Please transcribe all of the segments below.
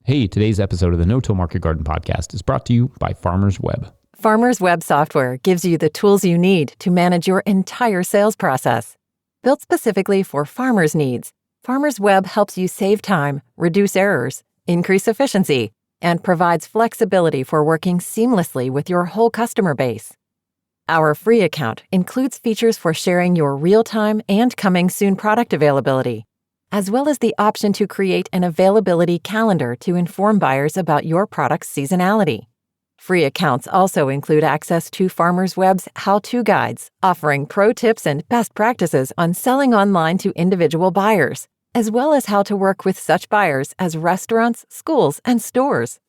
Hey, today's episode of the No-Till Market Garden podcast is brought to you by Farmers Web. Farmers Web software gives you the tools you need to manage your entire sales process. Built specifically for farmers' needs, Farmers Web helps you save time, reduce errors, increase efficiency, and provides flexibility for working seamlessly with your whole customer base. Our free account includes features for sharing your real-time and coming soon product availability, as well as the option to create an availability calendar to inform buyers about your product's seasonality. Free accounts also include access to Farmers Web's how-to guides, offering pro tips and best practices on selling online to individual buyers, as well as how to work with such buyers as restaurants, schools, and stores.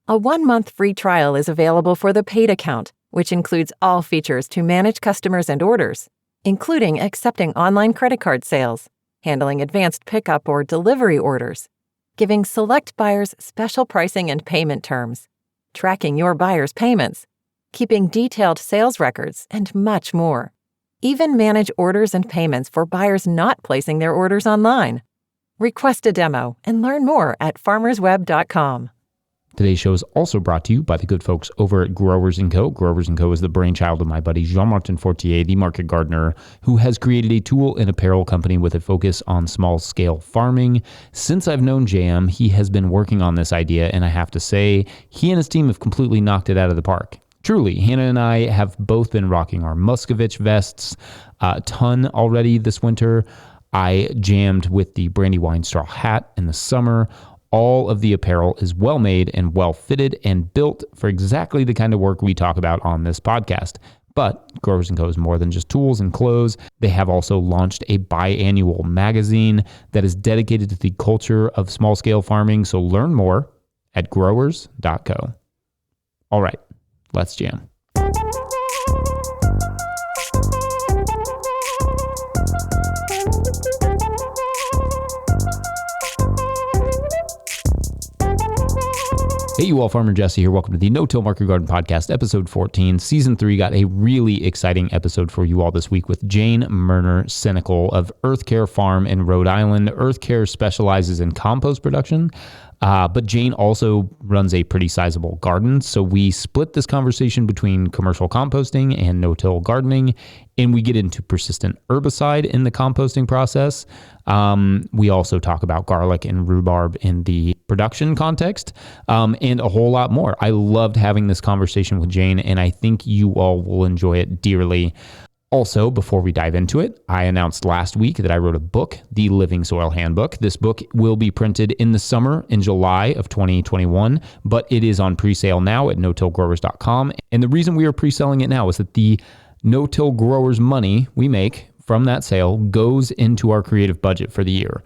A 1-month free trial is available for the paid account, which includes all features to manage customers and orders, including accepting online credit card sales, handling advanced pickup or delivery orders, giving select buyers special pricing and payment terms, tracking your buyers' payments, keeping detailed sales records, and much more. Even manage orders and payments for buyers not placing their orders online. Request a demo and learn more at farmersweb.com. Today's show is also brought to you by the good folks over at Growers & Co. Growers & Co. is the brainchild of my buddy Jean-Martin Fortier, the market gardener, who has created a tool and apparel company with a focus on small-scale farming. Since I've known JM, he has been working on this idea, and I have to say, he and his team have completely knocked it out of the park. Truly, Hannah and I have both been rocking our Muscovich vests a ton already this winter. I jammed with the Brandywine straw hat in the summer. All of the apparel is well made and well fitted and built for exactly the kind of work we talk about on this podcast. But Growers & Co. is more than just tools and clothes. They have also launched a biannual magazine that is dedicated to the culture of small-scale farming. So learn more at growers.co. All right, let's jam. Hey, you all, Farmer Jesse here. Welcome to the No-Till Market Garden Podcast, episode 14. Season 3 got a really exciting episode for you all this week with Jayne Merner Senecal of Earth Care Farm in Rhode Island. Earth Care specializes in compost production, but Jayne also runs a pretty sizable garden. So we split this conversation between commercial composting and no-till gardening, and we get into persistent herbicide in the composting process. We also talk about garlic and rhubarb in the production context, and a whole lot more. I loved having this conversation with Jayne, and I think you all will enjoy it dearly. Also, before we dive into it, I announced last week that I wrote a book, The Living Soil Handbook. This book will be printed in the summer, in July of 2021, but it is on pre-sale now at notillgrowers.com. And the reason we are pre-selling it now is that the no-till growers money we make from that sale goes into our creative budget for the year.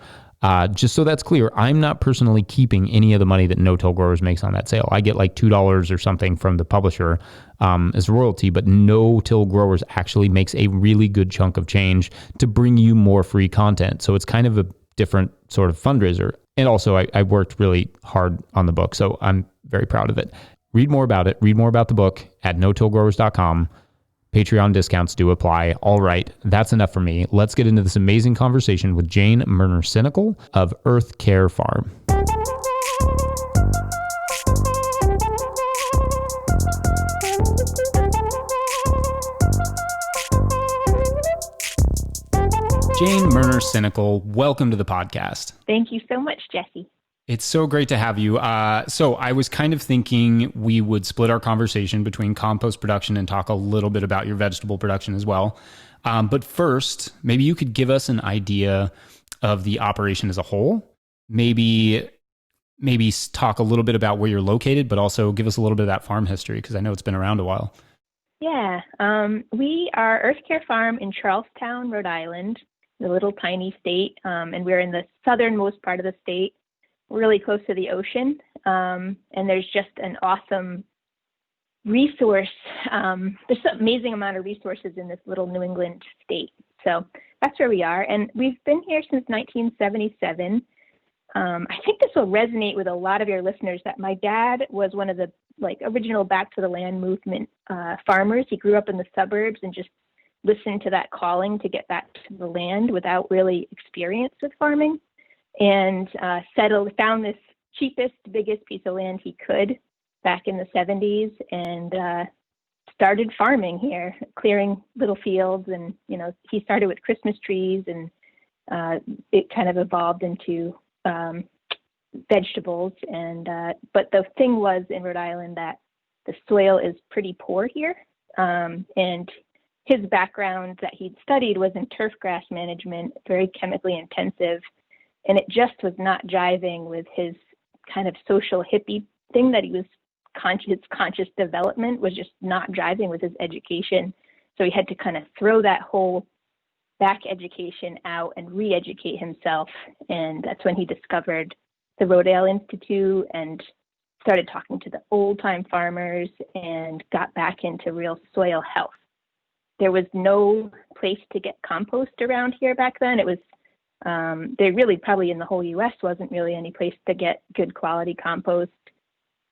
Just so that's clear, I'm not personally keeping any of the money that No-Till Growers makes on that sale. I get like $2 or something from the publisher as royalty, but No-Till Growers actually makes a really good chunk of change to bring you more free content. So it's kind of a different sort of fundraiser. And also, I worked really hard on the book, so I'm very proud of it. Read more about it. Read more about the book at notillgrowers.com. Patreon discounts do apply. All right, that's enough for me. Let's get into this amazing conversation with Jayne Merner Senecal of Earth Care Farm. Jayne Merner Senecal, welcome to the podcast. Thank you so much, Jesse. It's so great to have you. So I was kind of thinking we would split our conversation between compost production and talk a little bit about your vegetable production as well. But first, maybe you could give us an idea of the operation as a whole. Maybe talk a little bit about where you're located, but also give us a little bit of that farm history, because I know it's been around a while. Yeah, we are Earth Care Farm in Charlestown, Rhode Island, the little tiny state, and we're in the southernmost part of the state, really close to the ocean, and there's just an awesome resource. There's an amazing amount of resources in this little New England state. So that's where we are, and we've been here since 1977. I think this will resonate with a lot of your listeners that my dad was one of the original Back to the Land movement farmers. He grew up in the suburbs and just listened to that calling to get back to the land without really experience with farming, and found this cheapest, biggest piece of land he could back in the 70s and started farming here, clearing little fields. And, he started with Christmas trees and it kind of evolved into vegetables. And but the thing was in Rhode Island that the soil is pretty poor here. And his background that he'd studied was in turf grass management, very chemically intensive. And it just was not jiving with his kind of social hippie thing that he was conscious development was just not jiving with his education. So he had to kind of throw that whole back education out and re-educate himself. And that's when he discovered the Rodale Institute and started talking to the old time farmers and got back into real soil health. There was no place to get compost around here back then. It was, there really probably in the whole US wasn't really any place to get good quality compost.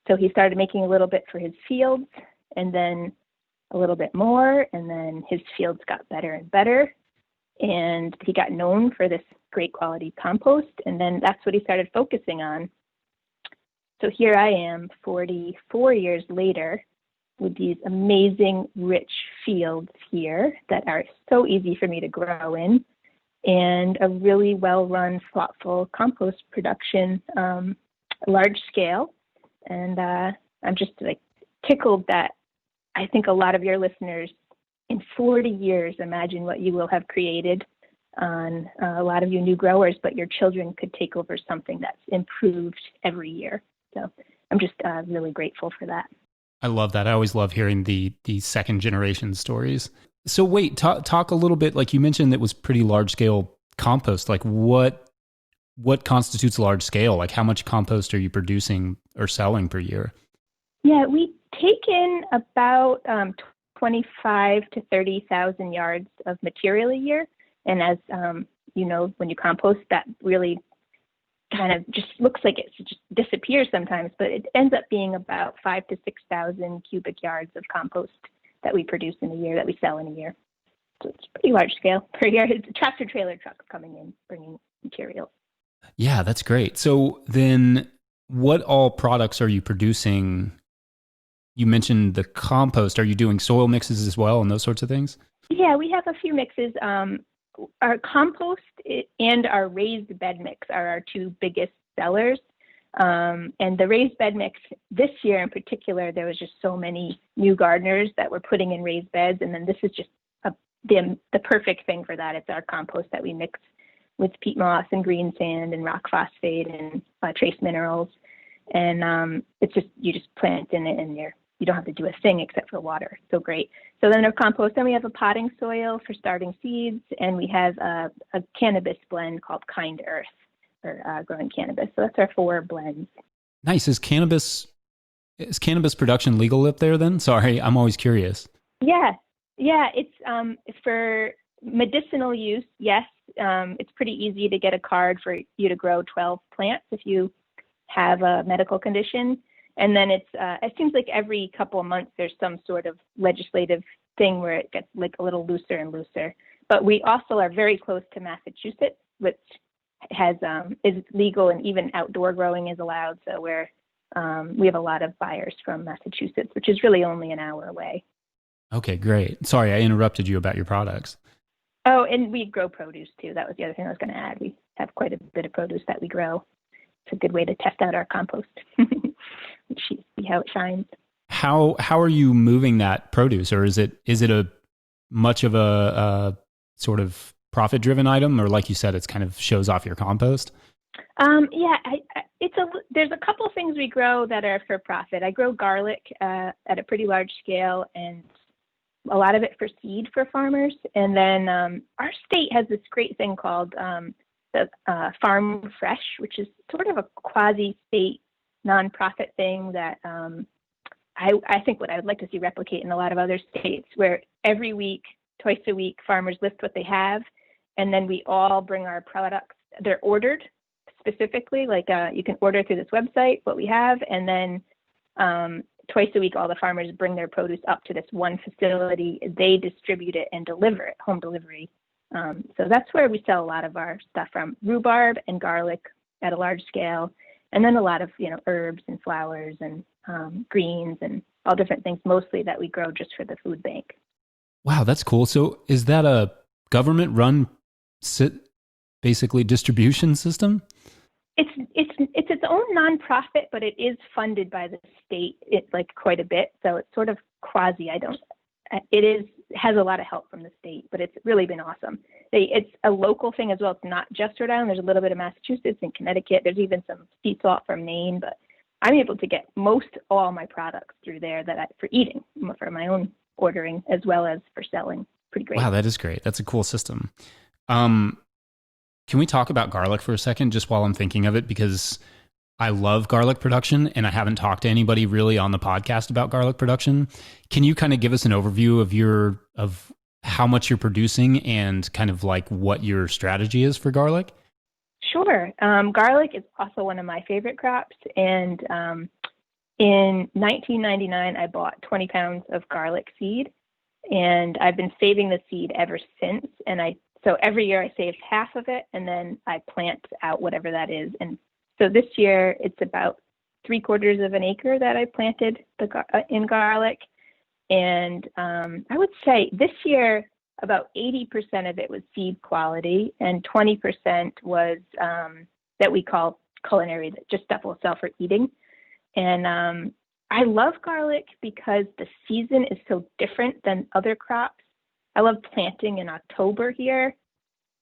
So he started making a little bit for his fields and then a little bit more. And then his fields got better and better. And he got known for this great quality compost. And then that's what he started focusing on. So here I am 44 years later with these amazing, rich fields here that are so easy for me to grow in and a really well-run, thoughtful compost production, large scale. And I'm just tickled that I think a lot of your listeners in 40 years, imagine what you will have created on a lot of you new growers, but your children could take over something that's improved every year. So I'm just really grateful for that. I love that. I always love hearing the second generation stories. So wait, talk a little bit, like you mentioned it was pretty large scale compost. Like what constitutes large scale? Like how much compost are you producing or selling per year? Yeah, we take in about 25 to 30,000 yards of material a year. And as when you compost, that really kind of just looks like it just disappears sometimes, but it ends up being about 5,000 to 6,000 cubic yards of compost that we produce in a year, that we sell in a year. So it's pretty large scale per year. It's a tractor trailer truck coming in, bringing material. Yeah, that's great. So then what all products are you producing? You mentioned the compost. Are you doing soil mixes as well and those sorts of things? Yeah, we have a few mixes. Our compost and our raised bed mix are our two biggest sellers. And the raised bed mix this year in particular, there was just so many new gardeners that were putting in raised beds. And then this is just the perfect thing for that. It's our compost that we mix with peat moss and green sand and rock phosphate and trace minerals. And it's just, you just plant in it and you don't have to do a thing except for water. So great. So then our compost, then we have a potting soil for starting seeds, and we have a cannabis blend called Kind Earth for growing cannabis. So that's our 4 blends. Nice. Is cannabis production legal up there then? Sorry, I'm always curious. Yeah. It's for medicinal use. Yes. It's pretty easy to get a card for you to grow 12 plants if you have a medical condition. And then it seems like every couple of months there's some sort of legislative thing where it gets like a little looser and looser. But we also are very close to Massachusetts, which has is legal, and even outdoor growing is allowed. So we have a lot of buyers from Massachusetts, which is really only an hour away. Okay, great. Sorry, I interrupted you about your products. Oh, and we grow produce too. That was the other thing I was going to add. We have quite a bit of produce that we grow. It's a good way to test out our compost. See how it shines. How are you moving that produce, or is it a much of a sort of profit driven item, or like you said, it's kind of shows off your compost? There's a couple of things we grow that are for profit. I grow garlic at a pretty large scale, and a lot of it for seed for farmers. And then our state has this great thing called the Farm Fresh, which is sort of a quasi-state nonprofit thing that I think what I would like to see replicate in a lot of other states, where every week, twice a week, farmers list what they have, and then we all bring our products. They're ordered specifically, like you can order through this website what we have, and then twice a week, all the farmers bring their produce up to this one facility. They distribute it and deliver it, home delivery. So that's where we sell a lot of our stuff from, rhubarb and garlic at a large scale. And then a lot of, herbs and flowers and greens and all different things, mostly that we grow just for the food bank. Wow, that's cool. So is that a government-run basically distribution system? It's its own nonprofit, but it is funded by the state. It's like quite a bit, so it's sort of quasi. Has a lot of help from the state, but it's really been awesome. It's a local thing as well. It's not just Rhode Island. There's a little bit of Massachusetts and Connecticut. There's even some sea salt from Maine, but I'm able to get all my products through there for eating, for my own ordering, as well as for selling. Pretty great. Wow, that is great. That's a cool system. Can we talk about garlic for a second, just while I'm thinking of it? Because I love garlic production, and I haven't talked to anybody really on the podcast about garlic production. Can you kind of give us an overview of how much you're producing and kind of like what your strategy is for garlic? Sure. Garlic is also one of my favorite crops. And in 1999, I bought 20 pounds of garlic seed, and I've been saving the seed ever since. So every year I save half of it, and then I plant out whatever that is. And so this year it's about 3/4 of an acre that I planted in garlic. And I would say this year about 80% of it was seed quality, and 20% was that we call culinary, just stuff we'll sell for eating. And I love garlic because the season is so different than other crops. I love planting in October here,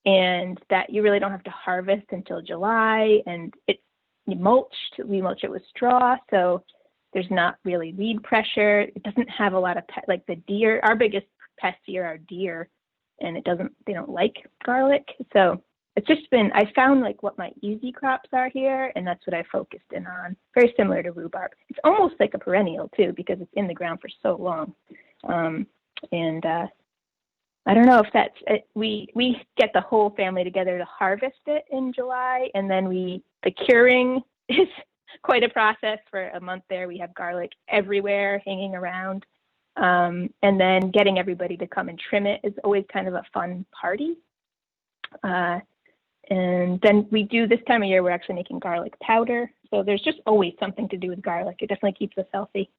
and that you really don't have to harvest until July, and it's mulched. We mulch it with straw, so there's not really weed pressure. It doesn't have a lot of like the deer. Our biggest pests here are deer, and they don't like garlic. So it's just been, I found like what my easy crops are here, and that's what I focused in on. Very similar to rhubarb. It's almost like a perennial too, because it's in the ground for so long. I don't know if that's it. We get the whole family together to harvest it in July, and then the curing is quite a process for a month there. We have garlic everywhere hanging around. And then getting everybody to come and trim it is always kind of a fun party. And then we do, this time of year, we're actually making garlic powder. So there's just always something to do with garlic. It definitely keeps us healthy.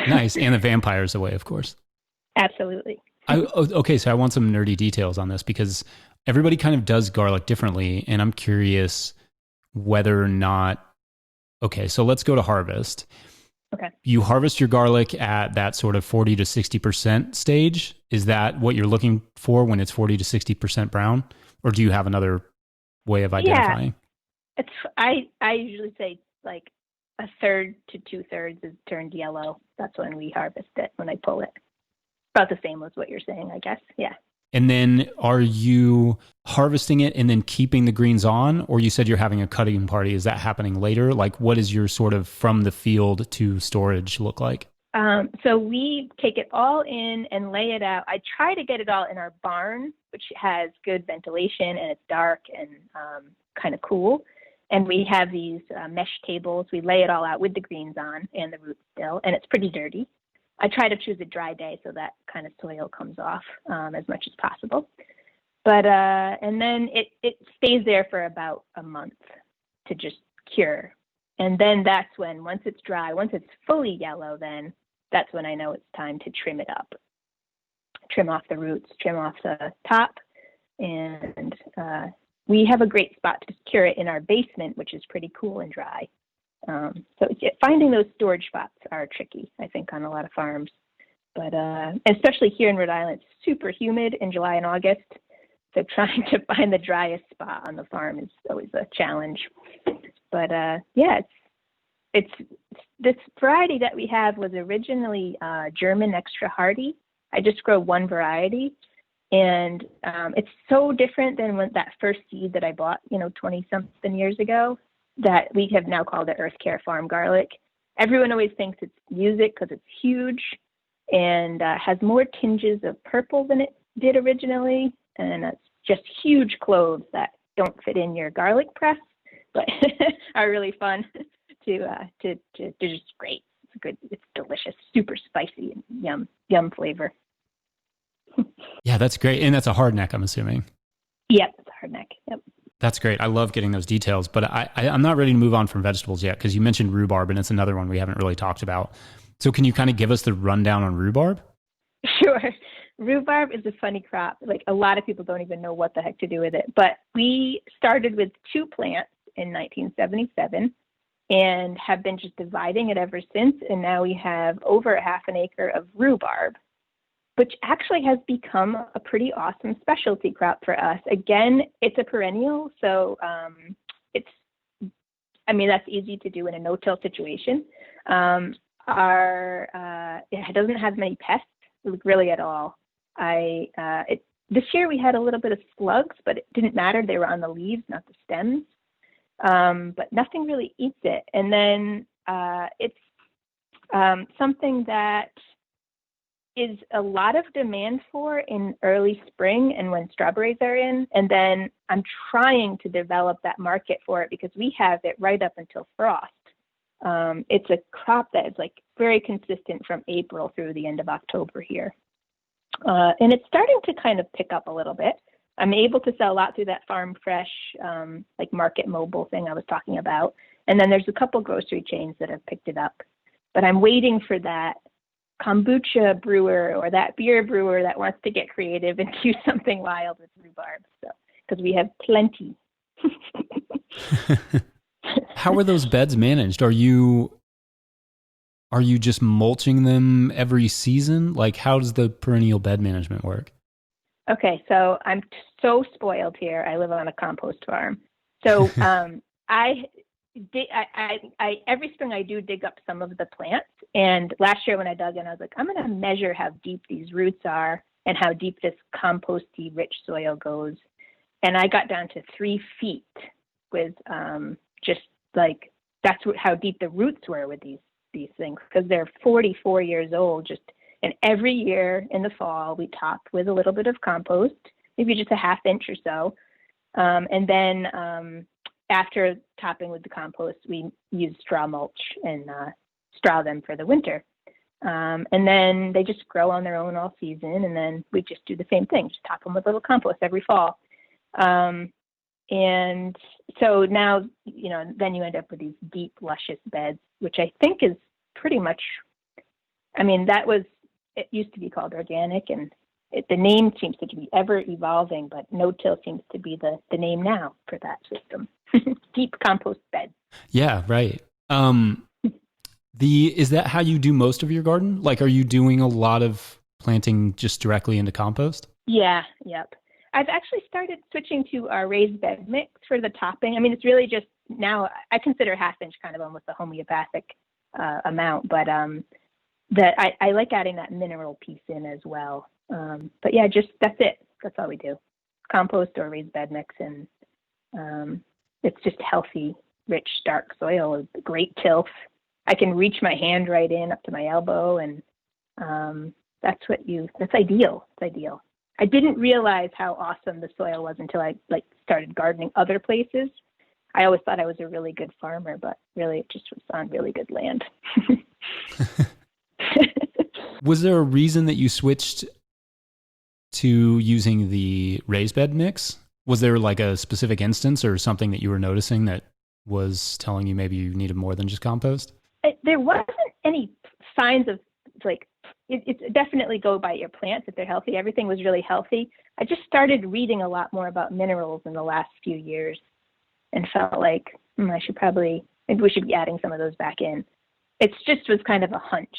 Nice. And the vampires away, of course. Absolutely. Okay, so I want some nerdy details on this, because everybody kind of does garlic differently, and I'm curious whether or not, okay, so let's go to harvest. Okay. You harvest your garlic at that sort of 40 to 60% stage. Is that what you're looking for when it's 40 to 60% brown? Or do you have another way of identifying? Yeah. I usually say like 1/3 to 2/3 is turned yellow. That's when we harvest it, when I pull it. About the same as what you're saying, I guess. Yeah. And then are you harvesting it and then keeping the greens on? Or you said you're having a cutting party. Is that happening later? Like, what is your sort of from the field to storage look like? So we take it all in and lay it out. I try to get it all in our barn, which has good ventilation, and it's dark and kind of cool. And we have these mesh tables. We lay it all out with the greens on and the roots still, and it's pretty dirty. I try to choose a dry day so that kind of soil comes off as much as possible. But and then it stays there for about a month to just cure. And then that's when, once it's dry, once it's fully yellow, then that's when I know it's time to trim it up. Trim off the roots, trim off the top. And we have a great spot to cure it in our basement, which is pretty cool and dry. So finding those storage spots are tricky, I think, on a lot of farms. But especially here in Rhode Island, it's super humid in July and August. So trying to find the driest spot on the farm is always a challenge. But yeah, it's this variety that we have was originally German extra hardy. I just grow one variety. And it's so different than that first seed that I bought, 20-something years ago, that we have now called it Earth Care Farm Garlic. Everyone always thinks it's music because it's huge and has more tinges of purple than it did originally. And it's just huge cloves that don't fit in your garlic press, but are really fun to just great. It's good. It's delicious, super spicy and yum flavor. Yeah, that's great. And that's a hardneck, I'm assuming. Yep, it's a hardneck. Yep. That's great. I love getting those details, but I'm not ready to move on from vegetables yet because you mentioned rhubarb, and it's another one we haven't really talked about. So can you kind of give us the rundown on rhubarb? Sure. Rhubarb is a funny crop. Like, a lot of people don't even know what the heck to do with it. But we started with 2 plants in 1977 and have been just dividing it ever since. And now we have over half an acre of rhubarb, which actually has become a pretty awesome specialty crop for us. Again, it's a perennial, so that's easy to do in a no-till situation. It doesn't have many pests, really, at all. This year we had a little bit of slugs, but it didn't matter. They were on the leaves, not the stems. But nothing really eats it. And then it's something that is a lot of demand for in early spring and when strawberries are in. And then I'm trying to develop that market for it because we have it right up until frost. It's a crop that is like very consistent from April through the end of October here. And it's starting to kind of pick up a little bit. I'm able to sell a lot through that farm fresh, like market mobile thing I was talking about. And then there's a couple grocery chains that have picked it up. But I'm waiting for that kombucha brewer or that beer brewer that wants to get creative and do something wild with rhubarb. So, because we have plenty. How are those beds managed? Are you just mulching them every season? Like, how does the perennial bed management work? Okay, so I'm so spoiled here. I live on a compost farm. So every spring I do dig up some of the plants. And last year when I dug in, I was like, I'm going to measure how deep these roots are and how deep this composty rich soil goes. And I got down to 3 feet with just like, how deep the roots were with these things, because they're 44 years old. And every year in the fall, we top with a little bit of compost, maybe just a ½ inch or so. And then after topping with the compost, we use straw mulch and straw them for the winter. And then they just grow on their own all season. And then we just do the same thing, just top them with a little compost every fall. And so now, then you end up with these deep, luscious beds, which I think is pretty much, it used to be called organic, and the name seems to be ever evolving, but no-till seems to be the name now for that system. Deep compost bed. Yeah, right. Is that how you do most of your garden? Like, are you doing a lot of planting just directly into compost? Yeah, yep. I've actually started switching to our raised bed mix for the topping. It's really just now, I consider ½ inch kind of almost a homeopathic amount, but that I like adding that mineral piece in as well. But yeah, that's it. That's all we do. Compost or raised bed mix. And it's just healthy, rich, dark soil, great tilth. I can reach my hand right in up to my elbow, and that's ideal. It's ideal. I didn't realize how awesome the soil was until I started gardening other places. I always thought I was a really good farmer, but really it just was on really good land. Was there a reason that you switched to using the raised bed mix? Was there like a specific instance or something that you were noticing that was telling you maybe you needed more than just compost? There wasn't any signs of it's definitely go by your plants if they're healthy. Everything was really healthy. I just started reading a lot more about minerals in the last few years and felt like maybe we should be adding some of those back in. It just was kind of a hunch.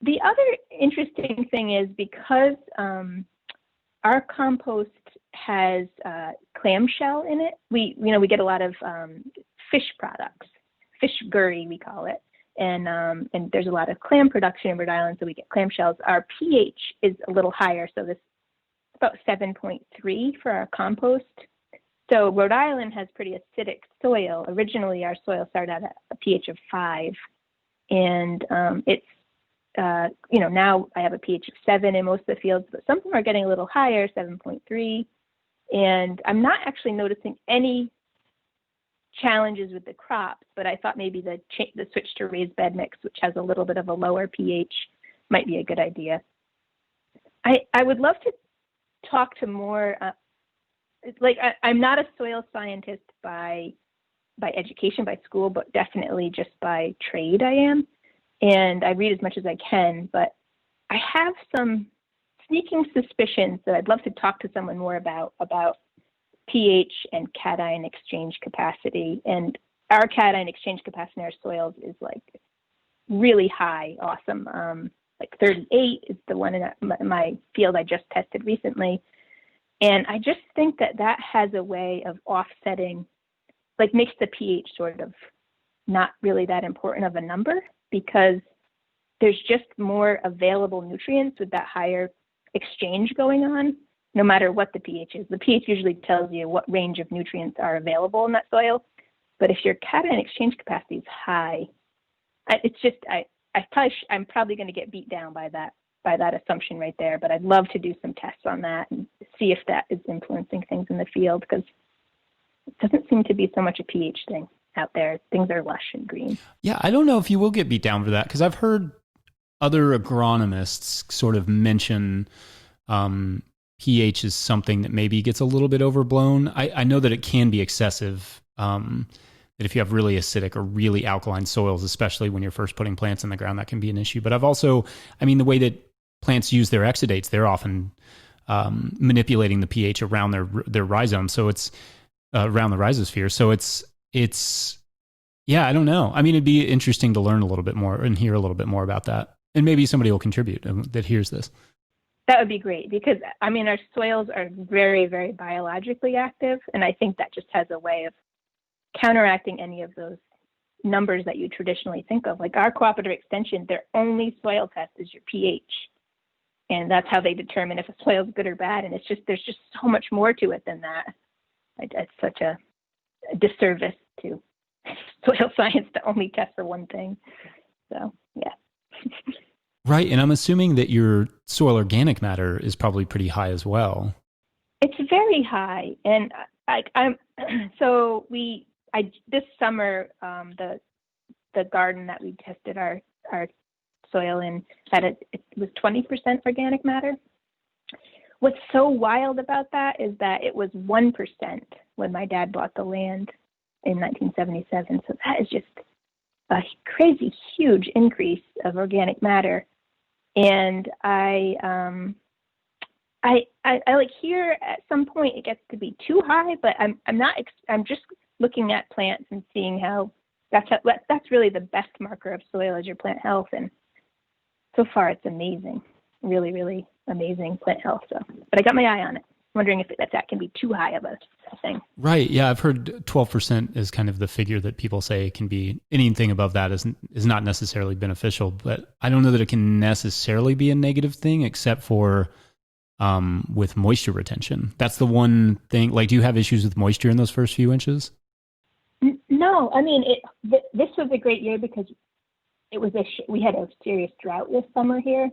The other interesting thing is because our compost has clamshell in it, we get a lot of fish products, fish gurry we call it. And there's a lot of clam production in Rhode Island, so we get clamshells. Our pH is a little higher, so this about 7.3 for our compost. So Rhode Island has pretty acidic soil. Originally, our soil started at a pH of 5, and it's now I have a pH of 7 in most of the fields, but some of them are getting a little higher, 7.3. And I'm not actually noticing any challenges with the crops, but I thought maybe the switch to raised bed mix, which has a little bit of a lower pH, might be a good idea. I would love to talk to more, I'm not a soil scientist by education, by school, but definitely just by trade I am. And I read as much as I can, but I have some sneaking suspicions that I'd love to talk to someone more about pH and cation exchange capacity. And our cation exchange capacity in our soils is like really high, awesome. Like 38 is the one in my field I just tested recently. And I just think that has a way of offsetting, like makes the pH sort of not really that important of a number, because there's just more available nutrients with that higher exchange going on, no matter what the pH is. The pH usually tells you what range of nutrients are available in that soil. But if your cation exchange capacity is high, I'm probably going to get beat down by that assumption right there. But I'd love to do some tests on that and see if that is influencing things in the field, because it doesn't seem to be so much a pH thing out there. Things are lush and green. Yeah, I don't know if you will get beat down for that, because I've heard other agronomists sort of mention pH is something that maybe gets a little bit overblown. I know that it can be excessive, that if you have really acidic or really alkaline soils, especially when you're first putting plants in the ground, that can be an issue. But I've also, the way that plants use their exudates, they're often manipulating the pH around their rhizome. So it's around the rhizosphere. So it's, yeah, I don't know. It'd be interesting to learn a little bit more and hear a little bit more about that. And maybe somebody will contribute that hears this. That would be great, because our soils are very, very biologically active. And I think that just has a way of counteracting any of those numbers that you traditionally think of. Like our cooperative extension, their only soil test is your pH. And that's how they determine if a soil is good or bad. And there's just so much more to it than that. It's such a disservice to soil science to only test for one thing. So, yeah. Right. And I'm assuming that your soil organic matter is probably pretty high as well. It's very high. And this summer, the garden that we tested our soil in it was 20% organic matter. What's so wild about that is that it was 1% when my dad bought the land in 1977. So that is just a crazy, huge increase of organic matter. And I like here at some point it gets to be too high, but I'm just looking at plants and seeing how that's really the best marker of soil is your plant health. And so far it's amazing, really, really amazing plant health. So, but I got my eye on it. Wondering if that can be too high of a thing. Right. Yeah. I've heard 12% is kind of the figure that people say can be. Anything above that is not necessarily beneficial, but I don't know that it can necessarily be a negative thing, except for with moisture retention. That's the one thing. Like, do you have issues with moisture in those first few inches? No. This was a great year because we had a serious drought this summer here,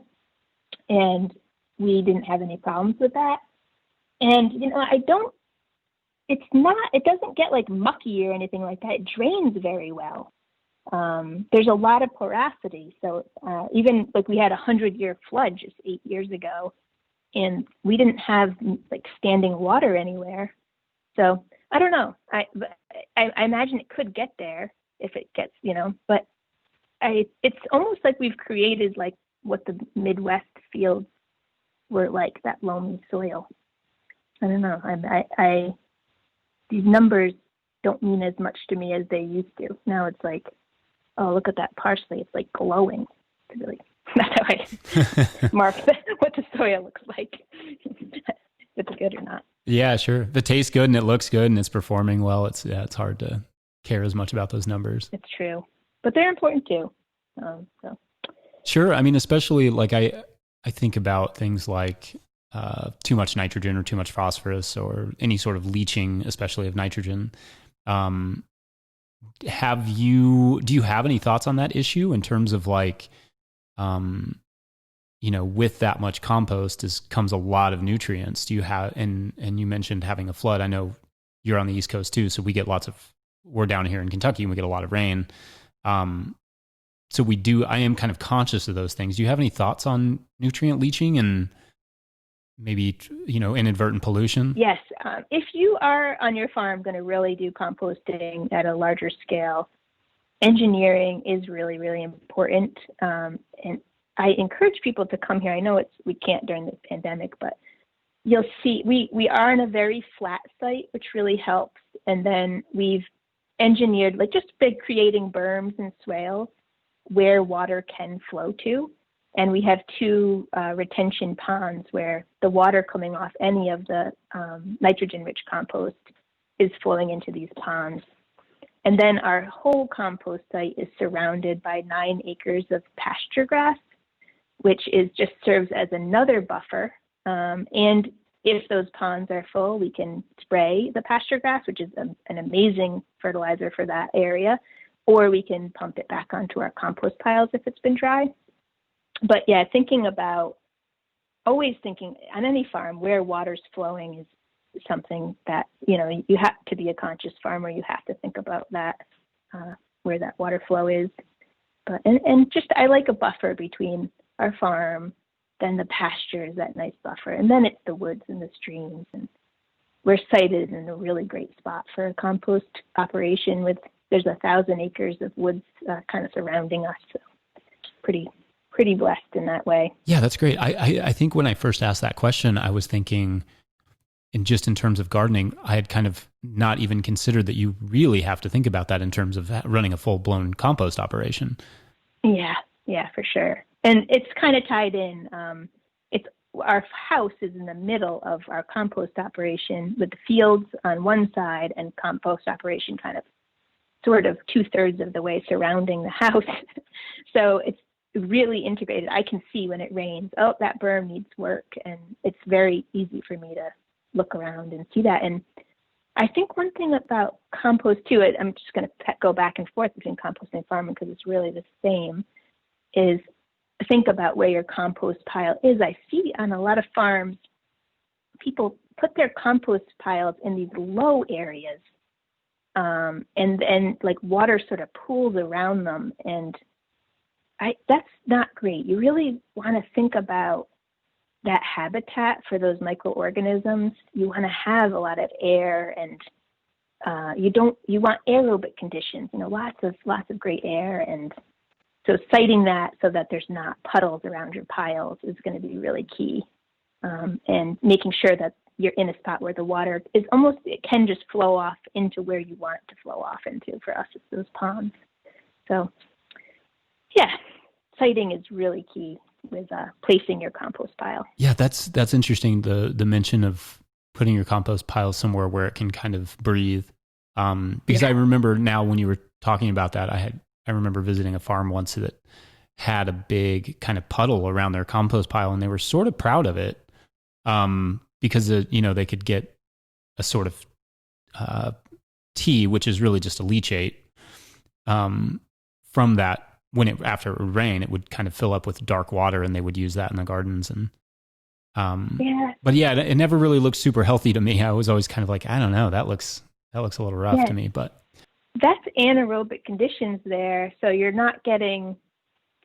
and we didn't have any problems with that. And, it doesn't get like mucky or anything like that. It drains very well. There's a lot of porosity. So even like we had 100-year flood just 8 years ago, and we didn't have like standing water anywhere. So I don't know. I imagine it could get there if it gets, but it's almost like we've created like what the Midwest fields were like, that loamy soil. I don't know. These numbers don't mean as much to me as they used to. Now it's like, oh, look at that parsley. It's like glowing. It's really, that's how I mark what the soil looks like. If it's good or not. Yeah, sure. If it tastes good and it looks good and it's performing well, it's hard to care as much about those numbers. It's true. But they're important too. So. Sure. Especially like I think about things like too much nitrogen or too much phosphorus or any sort of leaching, especially of nitrogen. Do you have any thoughts on that issue in terms of like, with that much compost comes a lot of nutrients? Do you have, and you mentioned having a flood. I know you're on the East Coast too, so we're down here in Kentucky and we get a lot of rain. So I am kind of conscious of those things. Do you have any thoughts on nutrient leaching and maybe, inadvertent pollution? Yes. If you are on your farm going to really do composting at a larger scale, engineering is really, really important. And I encourage people to come here. I know we can't during the pandemic, but you'll see we are in a very flat site, which really helps. And then we've engineered creating berms and swales where water can flow to. And we have two retention ponds where the water coming off any of the nitrogen-rich compost is flowing into these ponds. And then our whole compost site is surrounded by 9 acres of pasture grass, which just serves as another buffer. And if those ponds are full, we can spray the pasture grass, which is an amazing fertilizer for that area, or we can pump it back onto our compost piles if it's been dry. But yeah, always thinking on any farm where water's flowing is something that, you have to be a conscious farmer. You have to think about that, where that water flow is. But, and just, I like a buffer between our farm, then the pasture is that nice buffer. And then it's the woods and the streams. And we're sited in a really great spot for a compost operation there's 1,000 acres of woods kind of surrounding us. So pretty blessed in that way. Yeah, that's great. I think when I first asked that question, I was thinking, in terms of gardening, I had kind of not even considered that you really have to think about that in terms of running a full-blown compost operation. Yeah, for sure. And it's kind of tied in. Our house is in the middle of our compost operation with the fields on one side and compost operation kind of sort of 2/3 of the way surrounding the house. So it's really integrated. I can see when it rains, that berm needs work, and it's very easy for me to look around and see that. And I think one thing about compost too, I'm just going to go back and forth between composting and farming because it's really the same, is think about where your compost pile is. I see on a lot of farms, people put their compost piles in these low areas, and like water sort of pools around them, and that's not great. You really want to think about that habitat for those microorganisms. You want to have a lot of air, and you want aerobic conditions, lots of great air. And so siting that so that there's not puddles around your piles is going to be really key. And making sure that you're in a spot where the water it can just flow off into where you want it to flow off into. For us, it's those ponds. So yeah, siting is really key with placing your compost pile. Yeah, that's interesting. The mention of putting your compost pile somewhere where it can kind of breathe. Because I remember now when you were talking about that, I remember visiting a farm once that had a big kind of puddle around their compost pile, and they were sort of proud of it because they could get a sort of tea, which is really just a leachate, from that. After it would rain, it would kind of fill up with dark water, and they would use that in the gardens. And but yeah, it never really looked super healthy to me. I was always kind of like, I don't know, that looks a little rough to me. But that's anaerobic conditions there, so you're not getting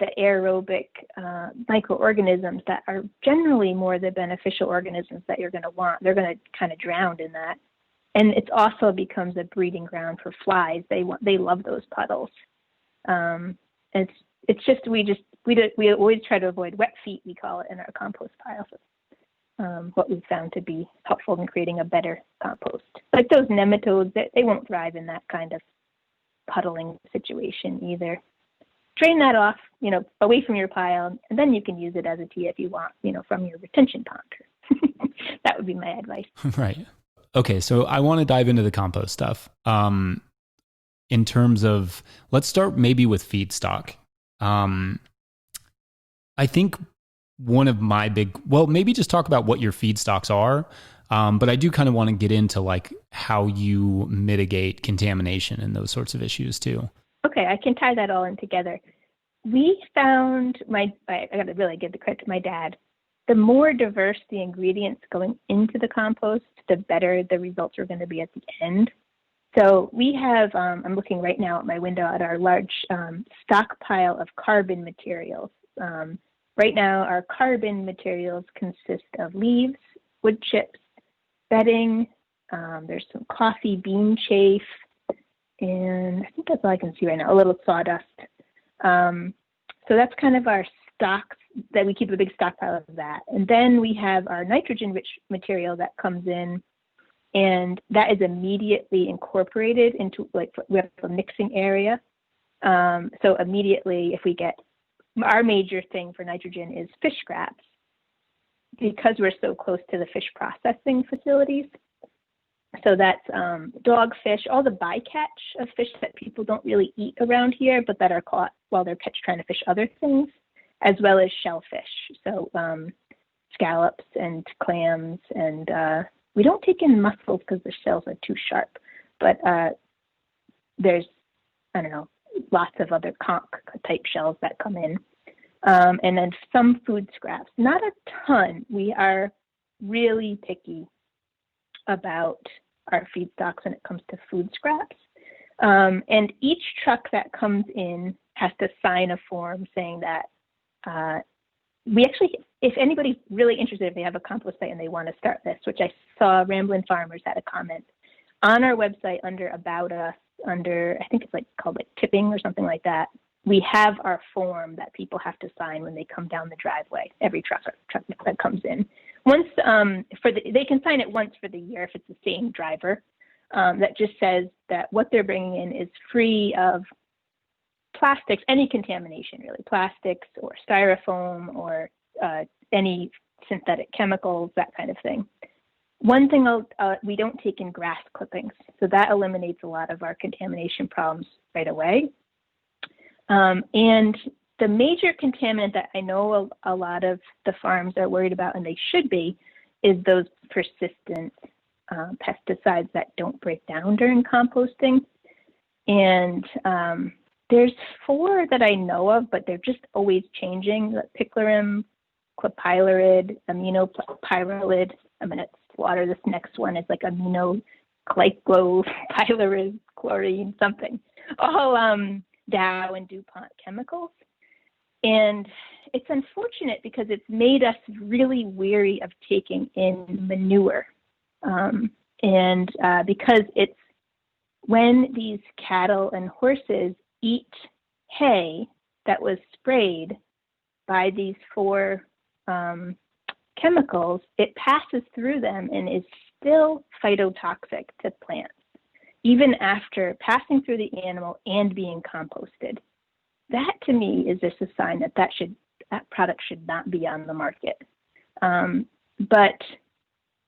the aerobic microorganisms that are generally more the beneficial organisms that you're going to want. They're going to kind of drown in that, and it also becomes a breeding ground for flies. They love those puddles. It's just we always try to avoid wet feet, we call it, in our compost piles. What we've found to be helpful in creating a better compost. Like those nematodes, they won't thrive in that kind of puddling situation either. Drain that off, away from your pile, and then you can use it as a tea if you want, from your retention pond. That would be my advice. Right. Okay, so I want to dive into the compost stuff. In terms of, let's start maybe with feedstock. I think one of my maybe just talk about what your feedstocks are. But I do kind of want to get into like how you mitigate contamination and those sorts of issues too. Okay, I can tie that all in together. We found I got to really give the credit to my dad. The more diverse the ingredients going into the compost, the better the results are going to be at the end. So we have, I'm looking right now at my window at our large stockpile of carbon materials. Right now, our carbon materials consist of leaves, wood chips, bedding, there's some coffee bean chaff, and I think that's all I can see right now, a little sawdust. So that's kind of our stocks, that we keep a big stockpile of that. And then we have our nitrogen-rich material that comes in, and that is immediately incorporated into, like, we have a mixing area. So immediately, if we get, our major thing for nitrogen is fish scraps, because we're so close to the fish processing facilities. So that's dogfish, all the bycatch of fish that people don't really eat around here, but that are caught while they're trying to fish other things, as well as shellfish. So scallops and clams, and we don't take in mussels because the shells are too sharp, but there's, I don't know, lots of other conch type shells that come in. And then some food scraps, not a ton. We are really picky about our feedstocks when it comes to food scraps. And each truck that comes in has to sign a form saying that we actually, if anybody's really interested, if they have a compost site and they want to start this, which I saw Ramblin' Farmers had a comment on our website under About Us, under, I think it's like called like tipping or something like that. We have our form that people have to sign when they come down the driveway, every truck that comes in. Once they can sign it once for the year if it's the same driver. That just says that what they're bringing in is free of plastics, any contamination really, plastics or styrofoam or any synthetic chemicals, that kind of thing. One thing, we don't take in grass clippings, so that eliminates a lot of our contamination problems right away. And the major contaminant that I know a lot of the farms are worried about, and they should be, is those persistent pesticides that don't break down during composting. And there's 4 that I know of, but they're just always changing: picarum, clopylurid, aminopyrrolid. I'm going to slaughter this next one. It's like aminoglycopylurid, chlorine, something. All Dow and DuPont chemicals. And it's unfortunate because it's made us really wary of taking in manure. Because it's when these cattle and horses eat hay that was sprayed by these 4 chemicals, it passes through them and is still phytotoxic to plants, even after passing through the animal and being composted. That to me is just a sign that that product should not be on the market.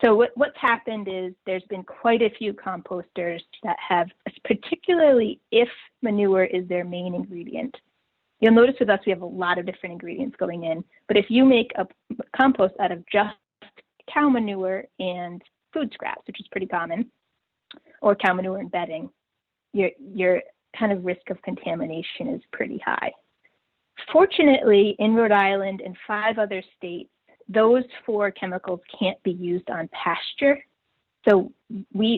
So what's happened is there's been quite a few composters that have, particularly if manure is their main ingredient. You'll notice with us, we have a lot of different ingredients going in, but if you make a compost out of just cow manure and food scraps, which is pretty common, or cow manure and bedding, your kind of risk of contamination is pretty high. Fortunately, in Rhode Island and 5 other states, those 4 chemicals can't be used on pasture. So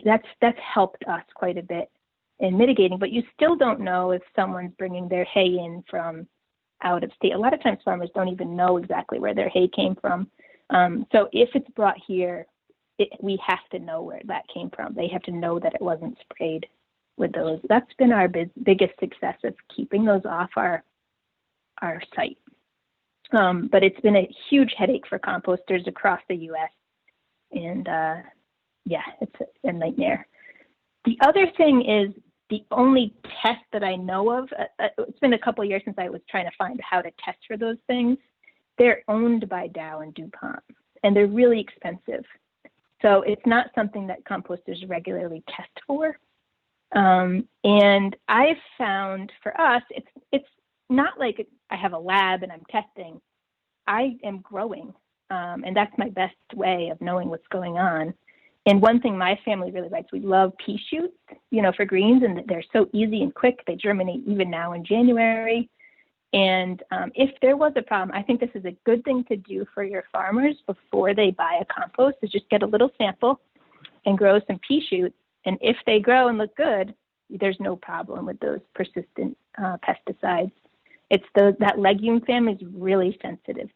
that's helped us quite a bit in mitigating, but you still don't know if someone's bringing their hay in from out of state. A lot of times farmers don't even know exactly where their hay came from. So if it's brought here, we have to know where that came from. They have to know that it wasn't sprayed with those. That's been our biggest success of keeping those off our site. But it's been a huge headache for composters across the U.S. And it's a nightmare. The other thing is the only test that I know of, it's been a couple of years since I was trying to find how to test for those things. They're owned by Dow and DuPont, and they're really expensive. So it's not something that composters regularly test for. And I've found for us, it's not like I have a lab and I'm testing. I am growing, and that's my best way of knowing what's going on. And one thing my family really likes, we love pea shoots, for greens, and they're so easy and quick. They germinate even now in January. And if there was a problem, I think this is a good thing to do for your farmers before they buy a compost, is just get a little sample and grow some pea shoots. And if they grow and look good, there's no problem with those persistent pesticides. That legume family is really sensitive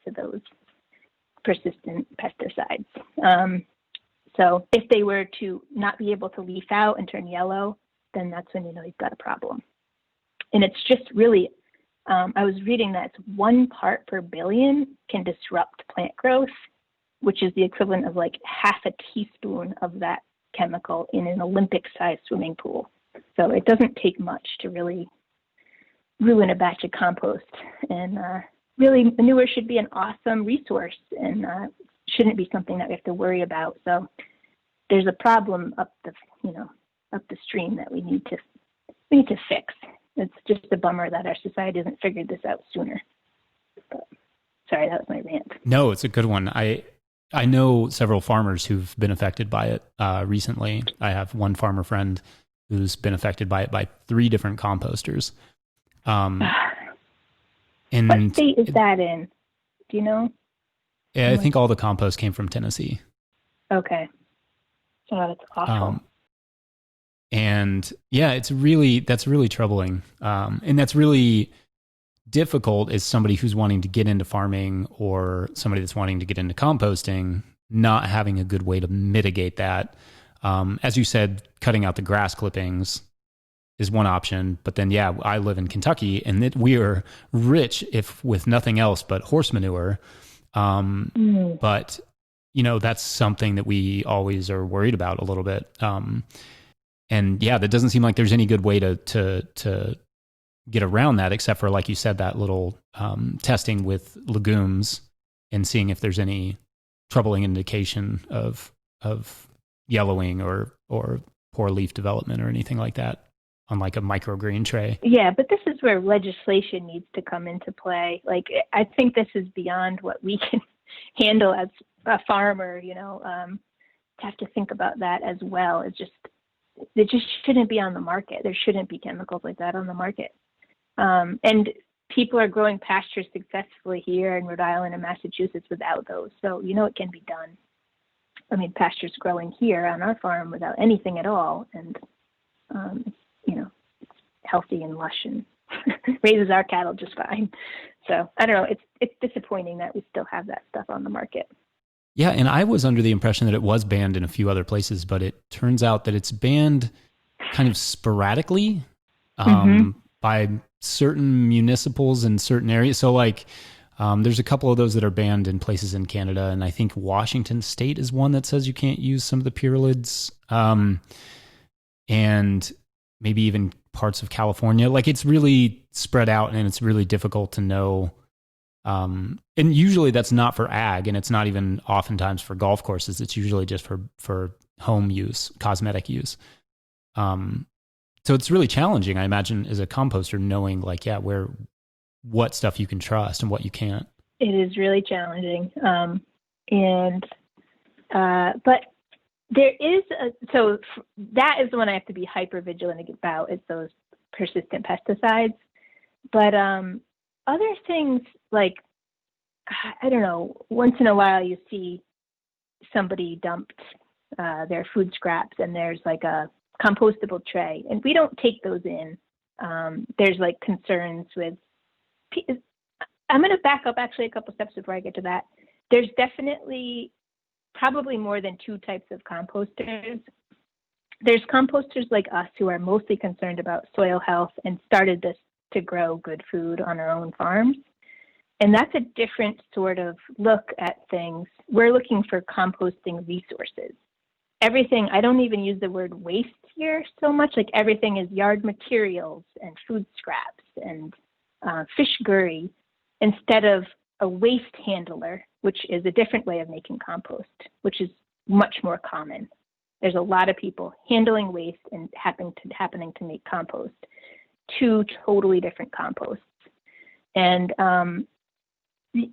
persistent pesticides. So if they were to not be able to leaf out and turn yellow, then that's when you know you've got a problem. And it's just really, I was reading that it's 1 part per billion can disrupt plant growth, which is the equivalent of like half a teaspoon of that chemical in an Olympic-sized swimming pool. So it doesn't take much to really ruin a batch of compost. And really, manure should be an awesome resource and shouldn't be something that we have to worry about. So there's a problem up the stream that we need to fix. It's just a bummer that our society hasn't figured this out sooner. But, sorry, that was my rant. No, it's a good one. I know several farmers who've been affected by it recently. I have one farmer friend who's been affected by it by 3 different composters. And what state is that in? Do you know? Yeah, I think all the compost came from Tennessee. Okay. Oh, that's awful. And yeah, that's really troubling. And that's really difficult as somebody who's wanting to get into farming or somebody that's wanting to get into composting, not having a good way to mitigate that. As you said, cutting out the grass clippings is one option. But then, yeah, I live in Kentucky and we are rich if with nothing else but horse manure. But that's something that we always are worried about a little bit. And yeah, that doesn't seem like there's any good way to get around that, except for, like you said, that little testing with legumes and seeing if there's any troubling indication of yellowing or poor leaf development or anything like that on like a microgreen tray. Yeah, but this is where legislation needs to come into play. Like, I think this is beyond what we can handle as a farmer, to have to think about that as well. It just shouldn't be on the market. There shouldn't be chemicals like that on the market. And people are growing pastures successfully here in Rhode Island and Massachusetts without those. So, it can be done. I mean, pastures growing here on our farm without anything at all. And, it's healthy and lush and raises our cattle just fine. So I don't know. It's disappointing that we still have that stuff on the market. Yeah, and I was under the impression that it was banned in a few other places, but it turns out that it's banned kind of sporadically by certain municipals in certain areas. So like there's a couple of those that are banned in places in Canada, and I think Washington State is one that says you can't use some of the pyralids, and maybe even parts of California. Like, it's really spread out and it's really difficult to know. And usually that's not for ag, and it's not even oftentimes for golf courses. It's usually just for home use, cosmetic use. So it's really challenging, I imagine, as a composter, knowing what stuff you can trust and what you can't. It is really challenging. But there is so that is the one I have to be hyper vigilant about, is those persistent pesticides. But other things, like, I don't know, once in a while you see somebody dumped their food scraps and there's like a compostable tray, and we don't take those in. There's like concerns with, I'm going to back up actually a couple steps before I get to that. There's definitely probably more than 2 types of composters. There's composters like us who are mostly concerned about soil health and started this to grow good food on our own farms. And that's a different sort of look at things. We're looking for composting resources. Everything, I don't even use the word waste here so much, like everything is yard materials and food scraps and fish gurry, instead of a waste handler, which is a different way of making compost, which is much more common. There's a lot of people handling waste and happening to make compost. 2 totally different composts. And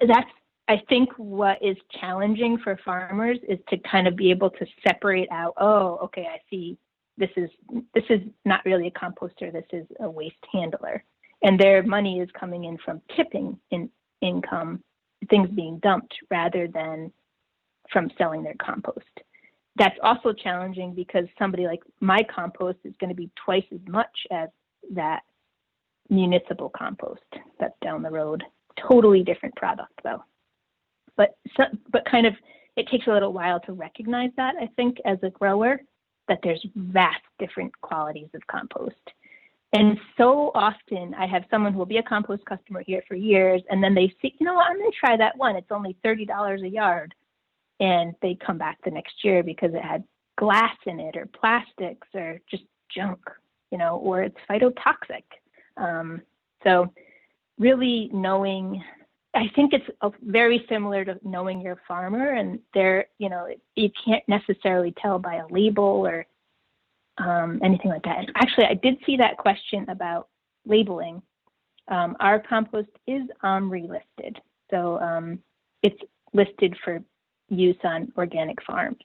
that's, I think, what is challenging for farmers is to kind of be able to separate out, oh, okay, I see this is not really a composter, this is a waste handler. And their money is coming in from tipping in income, things being dumped, rather than from selling their compost. That's also challenging because somebody like my compost is going to be twice as much as that municipal compost that's down the road. Totally different product, though. but kind of it takes a little while to recognize that, I think, as a grower, that there's vast different qualities of compost. And so often I have someone who will be a compost customer here for years, and then they see, you know what, I'm going to try that one. It's only $30 a yard. And they come back the next year because it had glass in it or plastics or just junk, or it's phytotoxic. So really knowing, I think it's very similar to knowing your farmer, and you can't necessarily tell by a label or anything like that. And actually, I did see that question about labeling. Our compost is OMRI listed, so it's listed for use on organic farms.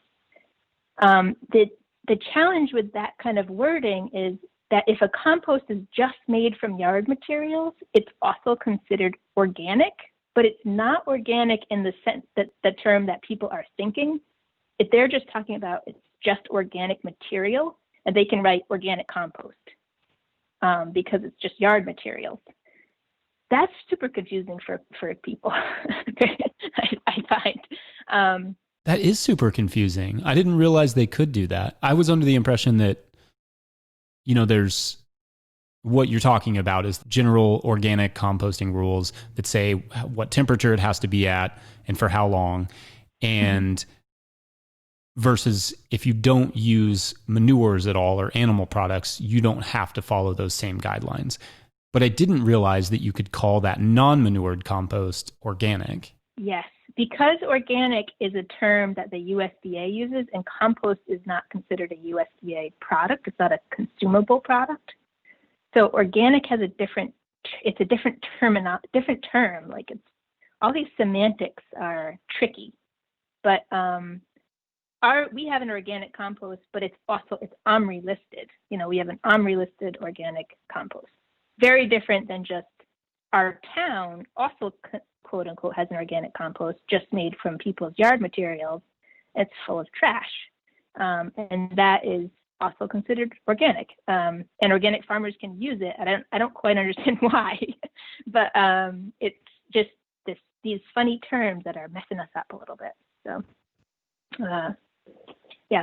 The challenge with that kind of wording is that if a compost is just made from yard materials, it's also considered organic, but it's not organic in the sense that the term that people are thinking. If they're just talking about it's just organic material, and they can write organic compost because it's just yard materials. That's super confusing for people, I find. That is super confusing. I didn't realize they could do that. I was under the impression that, there's what you're talking about is general organic composting rules that say what temperature it has to be at and for how long. And versus if you don't use manures at all or animal products, you don't have to follow those same guidelines. But I didn't realize that you could call that non-manured compost organic. Yes, because organic is a term that the USDA uses, and compost is not considered a USDA product. It's not a consumable product. So organic has a different term. Like it's all these semantics are tricky. But we have an organic compost, but it's OMRI listed. We have an OMRI listed organic compost. Very different than just our town also, quote unquote, has an organic compost just made from people's yard materials. It's full of trash. And that is also considered organic. And organic farmers can use it. I don't quite understand why, but it's just these funny terms that are messing us up a little bit. So,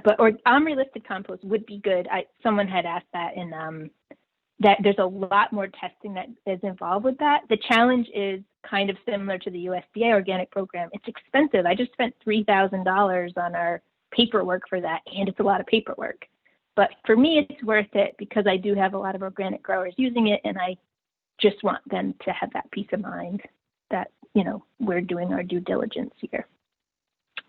but OMRI listed compost would be good. Someone had asked that that there's a lot more testing that is involved with that. The challenge is kind of similar to the USDA organic program. It's expensive. I just spent $3,000 on our paperwork for that, and it's a lot of paperwork. But for me, it's worth it because I do have a lot of organic growers using it, and I just want them to have that peace of mind that, we're doing our due diligence here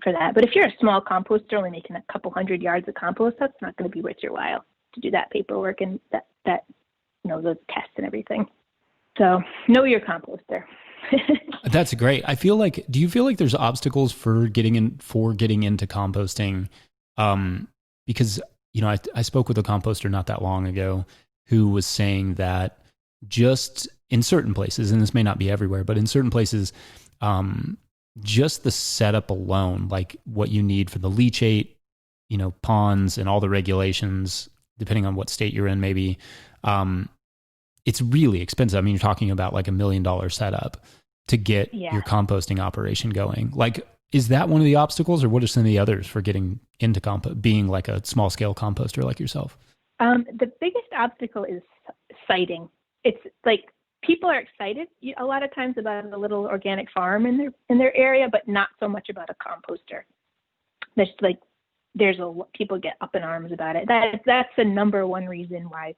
for that. But if you're a small composter only making a couple hundred yards of compost, that's not going to be worth your while to do that paperwork and that those tests and everything. So know your composter. That's great. Do you feel like there's obstacles for getting into composting? Because, I spoke with a composter not that long ago who was saying that just in certain places, and this may not be everywhere, but in certain places, just the setup alone, like what you need for the leachate, ponds and all the regulations, depending on what state you're in, maybe, it's really expensive. I mean, you're talking about like $1 million setup to get your composting operation going. Like, is that one of the obstacles, or what are some of the others for getting into being like a small scale composter like yourself? The biggest obstacle is siting. It's like people are excited a lot of times about a little organic farm in their area, but not so much about a composter. People get up in arms about it. That's the number one reason why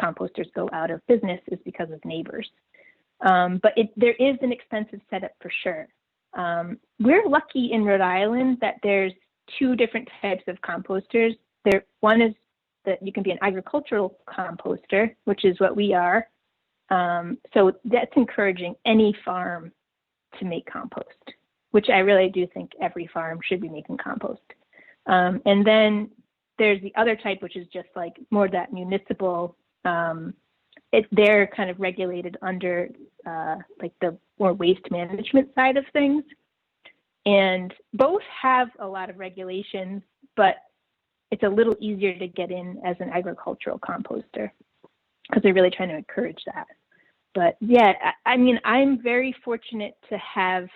composters go out of business is because of neighbors. But there is an expensive setup for sure. We're lucky in Rhode Island that there's two different types of composters. One is that you can be an agricultural composter, which is what we are. So that's encouraging any farm to make compost, which I really do think every farm should be making compost. And then there's the other type, which is just like more that municipal, they're kind of regulated under like the more waste management side of things. And both have a lot of regulations, but it's a little easier to get in as an agricultural composter because they're really trying to encourage that. But yeah, I mean, I'm very fortunate to have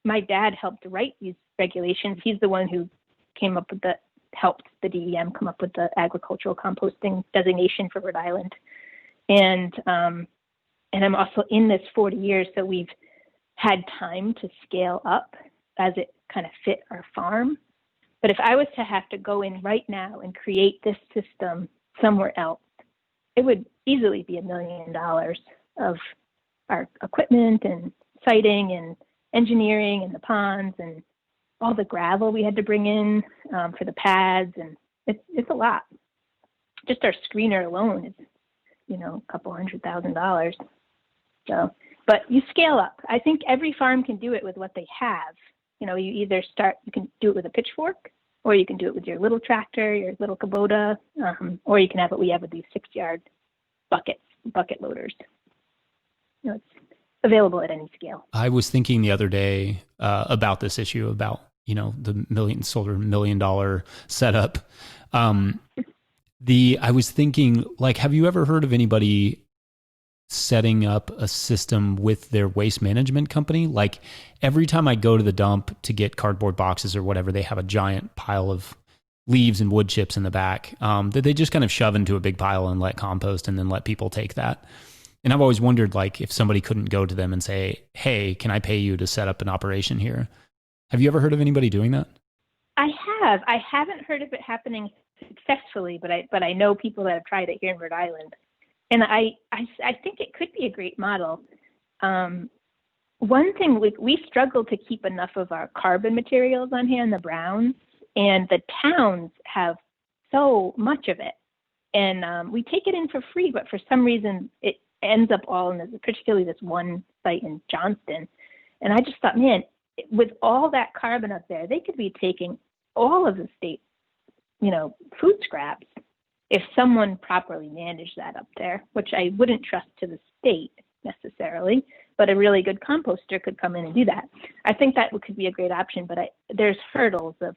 my dad helped write these regulations. He's the one who helped the DEM come up with the agricultural composting designation for Rhode Island. And I'm also in this 40 years, so we've had time to scale up as it kind of fit our farm. But if I was to have to go in right now and create this system somewhere else, it would easily be $1 million of our equipment and siting and engineering and the ponds and all the gravel we had to bring in for the pads. And it's a lot. Just our screener alone is, a couple $100,000. So, but you scale up. I think every farm can do it with what they have. You can do it with a pitchfork, or you can do it with your little tractor, your little Kubota, or you can have what we have with these 6-yard bucket loaders. It's available at any scale. I was thinking the other day about this issue about, the $1 million setup. I was thinking, have you ever heard of anybody setting up a system with their waste management company? Like every time I go to the dump to get cardboard boxes or whatever, they have a giant pile of leaves and wood chips in the back that they just kind of shove into a big pile and let compost and then let people take that. And I've always wondered, if somebody couldn't go to them and say, hey, can I pay you to set up an operation here? Have you ever heard of anybody doing that? I have. I haven't heard of it happening successfully, but I know people that have tried it here in Rhode Island. And I think it could be a great model. One thing, we struggle to keep enough of our carbon materials on hand, the browns, and the towns have so much of it. And we take it in for free, but for some reason it ends up all in particularly this one site in Johnston. And I just thought, man, with all that carbon up there, they could be taking all of the state, food scraps if someone properly managed that up there, which I wouldn't trust to the state necessarily, but a really good composter could come in and do that. I think that could be a great option, but there's hurdles of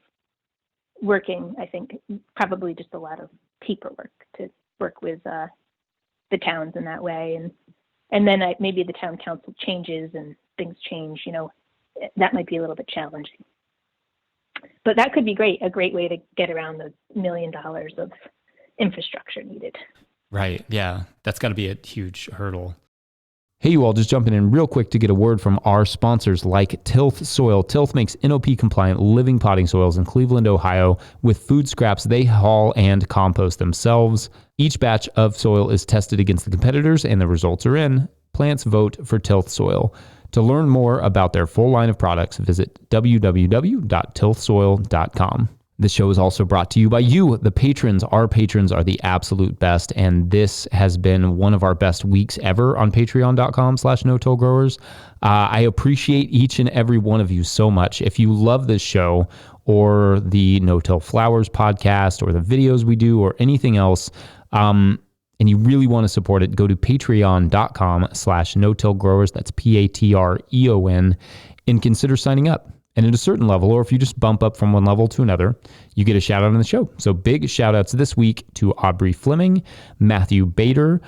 working, I think, probably just a lot of paperwork to work with the towns in that way. And then maybe the town council changes and things change, that might be a little bit challenging. But that could be a great way to get around the $1 million of infrastructure needed. Right. Yeah. That's got to be a huge hurdle. Hey, you all, just jumping in real quick to get a word from our sponsors like Tilth Soil. Tilth makes NOP-compliant living potting soils in Cleveland, Ohio. With food scraps, they haul and compost themselves. Each batch of soil is tested against the competitors, and the results are in. Plants vote for Tilth Soil. To learn more about their full line of products, visit www.tilthsoil.com. This show is also brought to you by you, the patrons. Our patrons are the absolute best, and this has been one of our best weeks ever on patreon.com/no-till-growers. I appreciate each and every one of you so much. If you love this show or the No-Till Flowers podcast or the videos we do or anything else, and you really want to support it, go to patreon.com/no-till-growers. That's Patreon, and consider signing up. And at a certain level, or if you just bump up from one level to another, you get a shout out on the show. So big shout outs this week to Aubrey Fleming, Matthew Bader,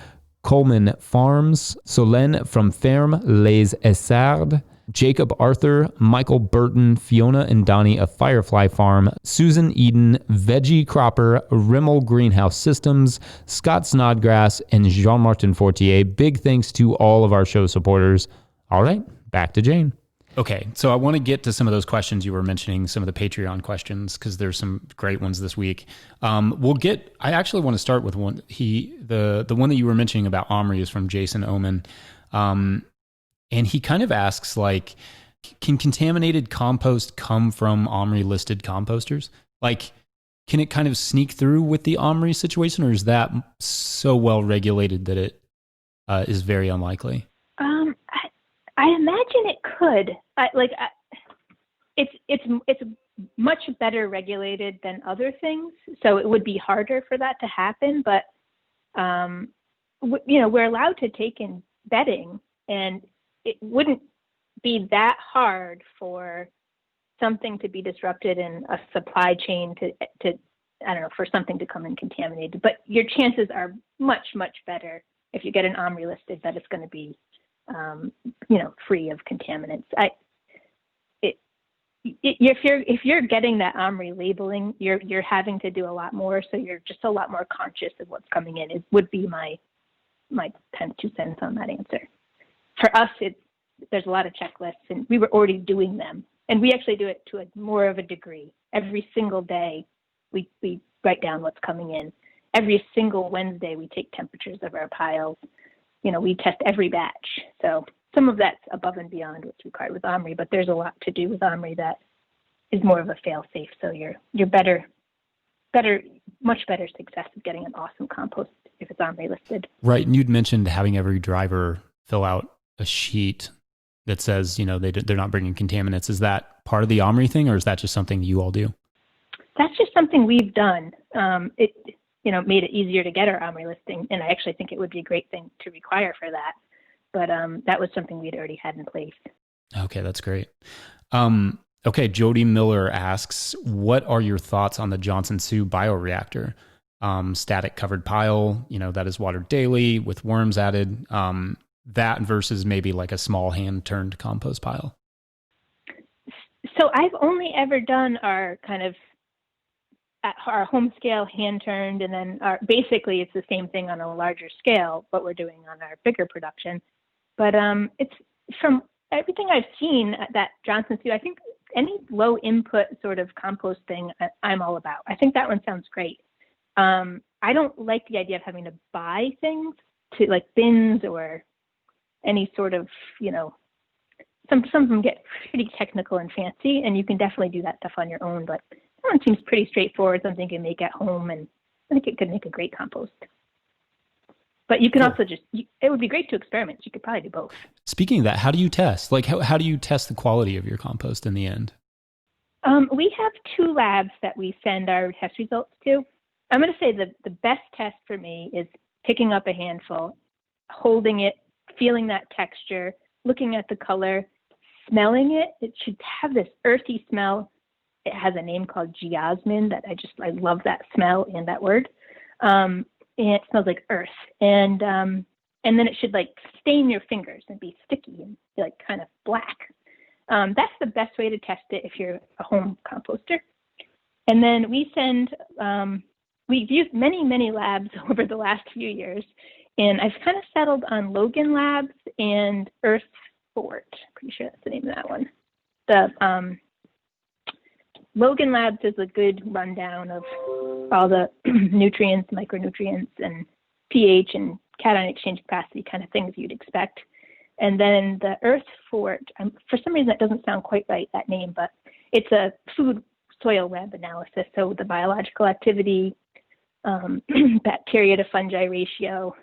Coleman Farms, Solène from Ferme Les Essards, Jacob Arthur, Michael Burton, Fiona and Donnie of Firefly Farm, Susan Eden, Veggie Cropper, Rimmel Greenhouse Systems, Scott Snodgrass, and Jean-Martin Fortier. Big thanks to all of our show supporters. All right, back to Jayne. Okay, so I want to get to some of those questions you were mentioning, some of the Patreon questions, because there's some great ones this week. I actually want to start with one. The one that you were mentioning about Omri is from Jason Oman. And he kind of asks, can contaminated compost come from Omri listed composters? Can it kind of sneak through with the Omri situation, or is that so well regulated that it is very unlikely? I imagine it could. It's much better regulated than other things, so it would be harder for that to happen. But we're allowed to take in bedding, and it wouldn't be that hard for something to be disrupted in a supply chain to for something to come in contaminated. But your chances are much, much better if you get an OMRI listed that it's going to be free of contaminants. if you're getting that OMRI labeling, you're having to do a lot more. So you're just a lot more conscious of what's coming in. It would be my 2 cents on that answer. For us, there's a lot of checklists, and we were already doing them, and we actually do it to a more of a degree. Every single day, we write down what's coming in. Every single Wednesday, we take temperatures of our piles. We test every batch. So some of that's above and beyond what's required with OMRI, but there's a lot to do with OMRI that is more of a fail-safe. So you're much better success of getting an awesome compost if it's OMRI listed. Right, and you'd mentioned having every driver fill out a sheet that says, they're not bringing contaminants. Is that part of the OMRI thing, or is that just something you all do? That's just something we've done. It made it easier to get our OMRI listing, and I actually think it would be a great thing to require for that. But that was something we'd already had in place. Okay, that's great. Okay, Jody Miller asks, what are your thoughts on the Johnson Sioux bioreactor? Static covered pile, that is watered daily with worms added. That versus maybe like a small hand-turned compost pile? So I've only ever done our kind of at our home scale hand-turned, and then basically it's the same thing on a larger scale, what we're doing on our bigger production. But it's from everything I've seen at that Johnson Sioux, I think any low input sort of compost thing I'm all about. I think that one sounds great. I don't like the idea of having to buy things to like bins or any sort of, some of them get pretty technical and fancy, and you can definitely do that stuff on your own, but that one seems pretty straightforward, something you can make at home, and I think it could make a great compost. But you can also it would be great to experiment. You could probably do both. Speaking of that, how do you test? Like, how do you test the quality of your compost in the end? We have 2 labs that we send our test results to. I'm going to say the best test for me is picking up a handful, holding it, feeling that texture, looking at the color, smelling it. It should have this earthy smell. It has a name called geosmin that I love that smell and that word. And it smells like earth. And then it should like stain your fingers and be sticky and be like kind of black. That's the best way to test it if you're a home composter. And then we we've used many labs over the last few years, and I've kind of settled on Logan Labs and Earth Fort. Pretty sure that's the name of that one. The Logan Labs is a good rundown of all the nutrients, micronutrients, and pH and cation exchange capacity kind of things you'd expect. And then the Earth Fort, for some reason that doesn't sound quite right, that name, but it's a food soil web analysis. So the biological activity, bacteria to fungi ratio,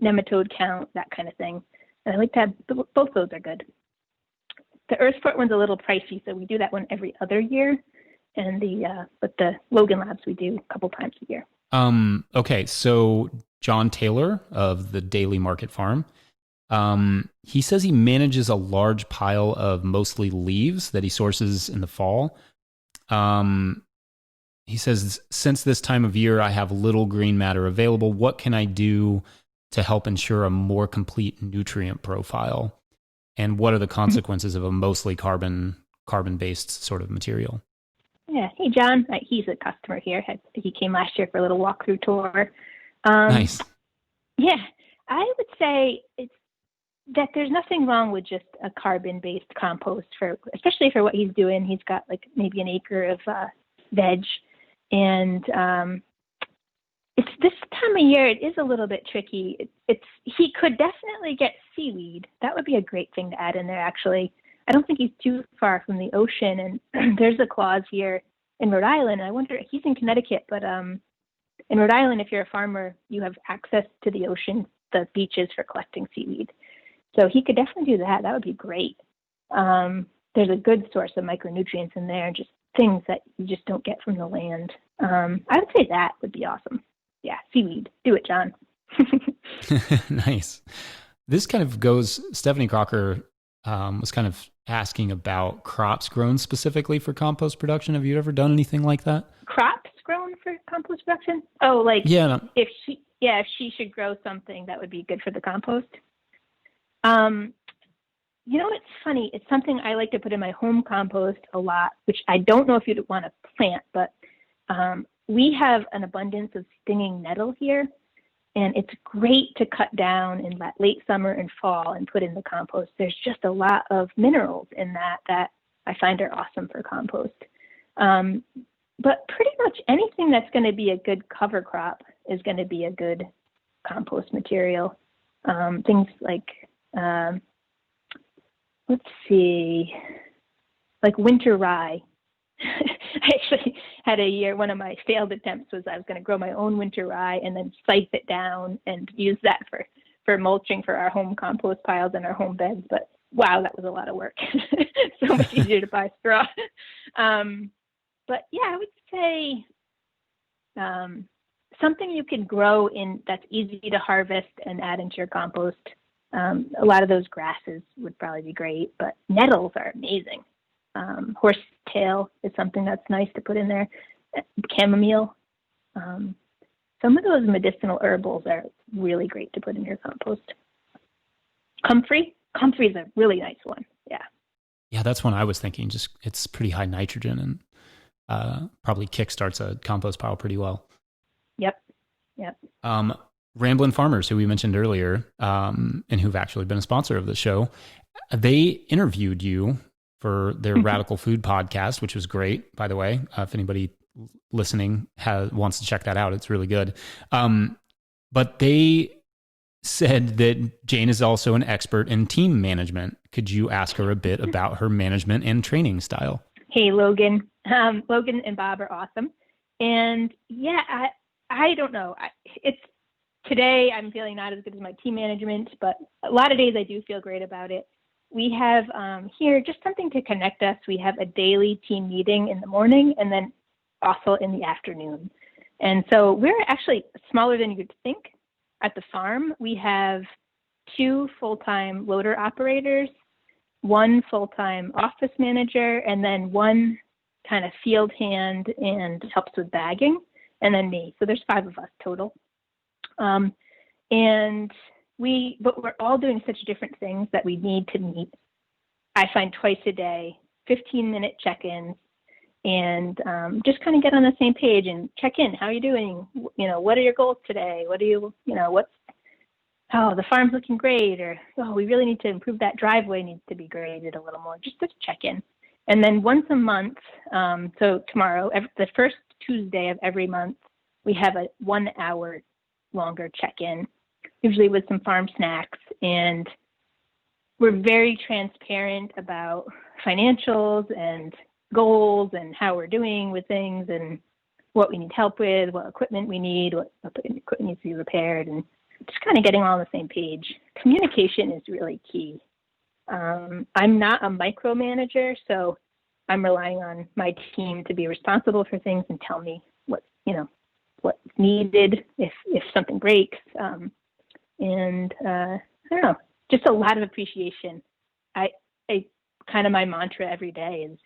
nematode count, that kind of thing. And I like to have, both those are good. The Earth Fort one's a little pricey, so we do that one every other year. And but the Logan Labs we do a couple times a year. Okay, so John Taylor of the Daily Market Farm, he says he manages a large pile of mostly leaves that he sources in the fall. He says, since this time of year, I have little green matter available. What can I do to help ensure a more complete nutrient profile? And what are the consequences of a mostly carbon-based sort of material? Yeah. Hey, John. He's a customer here. He came last year for a little walkthrough tour. Nice. Yeah. I would say that there's nothing wrong with just a carbon-based compost, especially for what he's doing. He's got like maybe an acre of veg. And it's this time of year, it is a little bit tricky. He could definitely get seaweed. That would be a great thing to add in there, actually. I don't think he's too far from the ocean, and there's a clause here in Rhode Island. I wonder, he's in Connecticut, but in Rhode Island, if you're a farmer, you have access to the ocean, the beaches for collecting seaweed. So he could definitely do that. That would be great. There's a good source of micronutrients in there, just things that you just don't get from the land. I would say that would be awesome. Yeah, seaweed. Do it, John. Nice. This kind of goes, Stephanie Crocker was kind of asking about crops grown specifically for compost production. Have you ever done anything like that? Crops grown for compost production? Oh, like if she should grow something that would be good for the compost. It's funny. It's something I like to put in my home compost a lot, which I don't know if you'd want to plant, but we have an abundance of stinging nettle here, and it's great to cut down in late summer and fall and put in the compost. There's just a lot of minerals in that I find are awesome for compost. But pretty much anything that's going to be a good cover crop is going to be a good compost material. Things like, let's see, like winter rye. I actually had a year, one of my failed attempts was I was going to grow my own winter rye and then slice it down and use that for mulching for our home compost piles and our home beds. But wow, that was a lot of work. So much easier to buy straw. But yeah, I would say something you can grow in that's easy to harvest and add into your compost. A lot of those grasses would probably be great, but nettles are amazing. Horsetail is something that's nice to put in there. Chamomile. Some of those medicinal herbals are really great to put in your compost. Comfrey is a really nice one. Yeah. Yeah, that's one I was thinking. Just it's pretty high nitrogen and probably kickstarts a compost pile pretty well. Yep. Ramblin' Farmers, who we mentioned earlier, and who've actually been a sponsor of the show, they interviewed you for their Radical Food podcast, which was great, by the way. If anybody listening wants to check that out, it's really good. But they said that Jayne is also an expert in team management. Could you ask her a bit about her management and training style? Hey, Logan. Logan and Bob are awesome. And yeah, I don't know. Today I'm feeling not as good as my team management, but a lot of days I do feel great about it. We have here just something to connect us. We have a daily team meeting in the morning and then also in the afternoon. And so we're actually smaller than you'd think at the farm. We have 2 full-time loader operators, 1 full-time office manager, and then 1 kind of field hand and helps with bagging, and then me. So there's 5 of us total. But we're all doing such different things that we need to meet, I find, twice a day, 15-minute check-ins, and just kind of get on the same page and check in. How are you doing? What are your goals today? The farm's looking great, or, we really need to improve that driveway, needs to be graded a little more, just to check in. And then once a month, so tomorrow, the first Tuesday of every month, we have a 1-hour longer check-in, usually with some farm snacks. And we're very transparent about financials and goals and how we're doing with things and what we need help with, what equipment we need, what equipment needs to be repaired, and just kind of getting all on the same page. Communication is really key. I'm not a micromanager, so I'm relying on my team to be responsible for things and tell me what's needed if something breaks. I don't know, just a lot of appreciation. I kind of my mantra every day is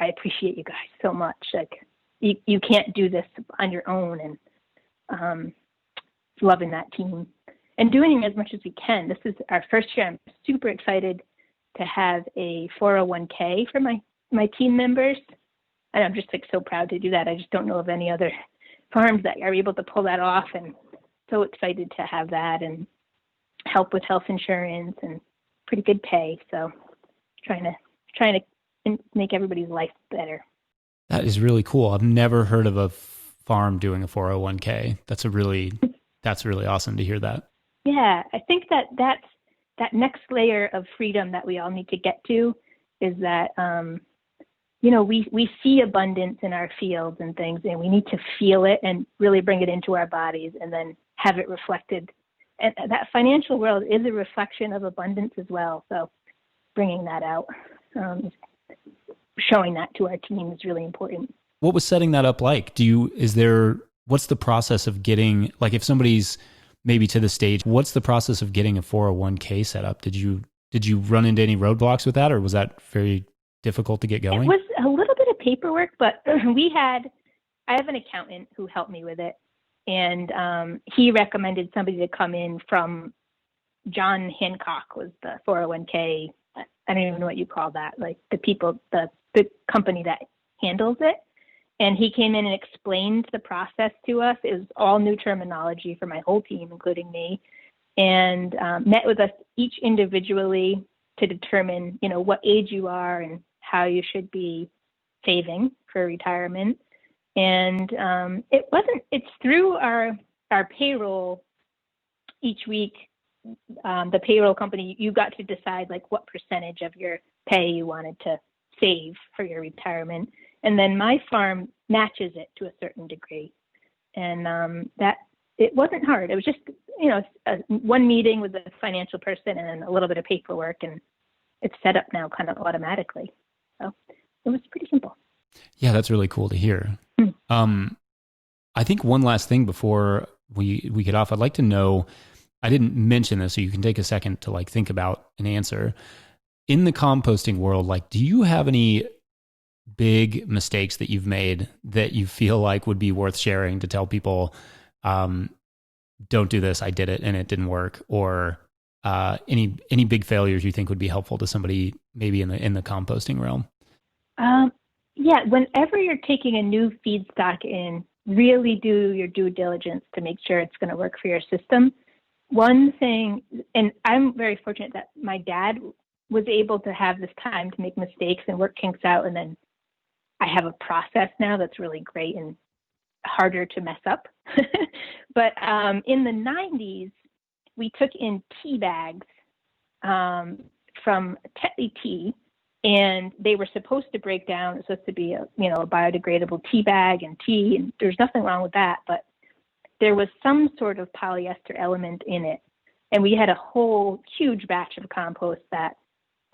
I appreciate you guys so much. Like you can't do this on your own, and loving that team and doing as much as we can. This is our first year. I'm super excited to have a 401k for my team members. And I'm just so proud to do that. I just don't know of any other farms that are able to pull that off, and so excited to have that and help with health insurance and pretty good pay. So trying to make everybody's life better. That is really cool. I've never heard of a farm doing a 401k. That's really awesome to hear that. Yeah, I think that's that next layer of freedom that we all need to get to is that, we see abundance in our fields and things, and we need to feel it and really bring it into our bodies and then have it reflected. And that financial world is a reflection of abundance as well. So bringing that out, showing that to our team is really important. What was setting that up like? What's the process of getting, like if somebody's maybe to the stage, what's the process of getting a 401k set up? Did you run into any roadblocks with that, or was that very difficult to get going? It was a little bit of paperwork, but I have an accountant who helped me with it. And he recommended somebody to come in from John Hancock was the 401k I don't even know what you call that, like the people, the company that handles it. And he came in and explained the process to us. It was all new terminology for my whole team, including me, and met with us each individually to determine, what age you are and how you should be saving for retirement. And it's through our payroll each week. The payroll company, you got to decide like what percentage of your pay you wanted to save for your retirement. And then my farm matches it to a certain degree. And that it wasn't hard. It was just, one meeting with a financial person and a little bit of paperwork, and it's set up now kind of automatically. So it was pretty simple. Yeah, that's really cool to hear. I think one last thing before we get off, I'd like to know, I didn't mention this, so you can take a second to like think about an answer. In the composting world, like, do you have any big mistakes that you've made that you feel like would be worth sharing to tell people, don't do this, I did it and it didn't work? Or any big failures you think would be helpful to somebody maybe in the composting realm? Yeah, whenever you're taking a new feedstock in, really do your due diligence to make sure it's going to work for your system. One thing, and I'm very fortunate that my dad was able to have this time to make mistakes and work kinks out, and then I have a process now that's really great and harder to mess up. But in the 90s, we took in tea bags from Tetley tea, and they were supposed to break down. It's supposed to be a biodegradable tea bag and tea, and there's nothing wrong with that. But there was some sort of polyester element in it, and we had a whole huge batch of compost that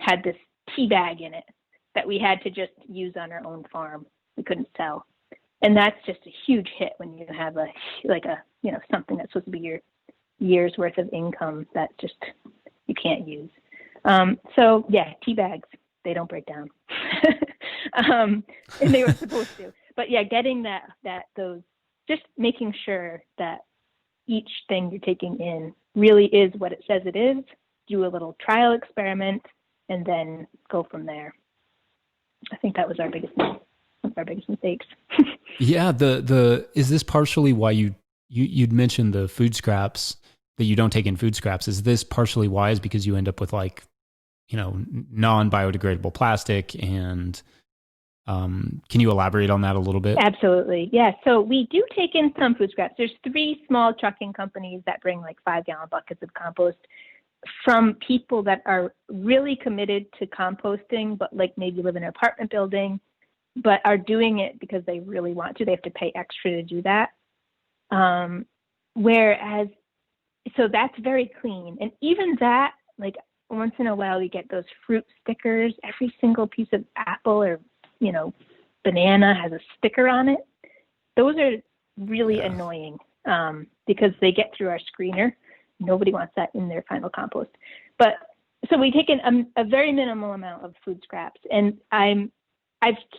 had this tea bag in it that we had to just use on our own farm. We couldn't sell. And that's just a huge hit when you have something that's supposed to be your year's worth of income that just you can't use. So yeah, tea bags, they don't break down. And they were supposed to. But yeah, getting those, just making sure that each thing you're taking in really is what it says it is. Do a little trial experiment and then go from there. I think that was one of our biggest mistakes. Yeah, is this partially why you'd mentioned the food scraps, that you don't take in food scraps? Is this partially why? Is because you end up with non-biodegradable plastic? And can you elaborate on that a little bit? Absolutely. Yeah. So we do take in some food scraps. There's 3 small trucking companies that bring like 5-gallon buckets of compost from people that are really committed to composting, but like maybe live in an apartment building, but are doing it because they really want to. They have to pay extra to do that. Whereas, so that's very clean. And even that, like once in a while we get those fruit stickers. Every single piece of apple or, banana has a sticker on it. Those are really annoying because they get through our screener. Nobody wants that in their final compost. But so we take in a very minimal amount of food scraps, and I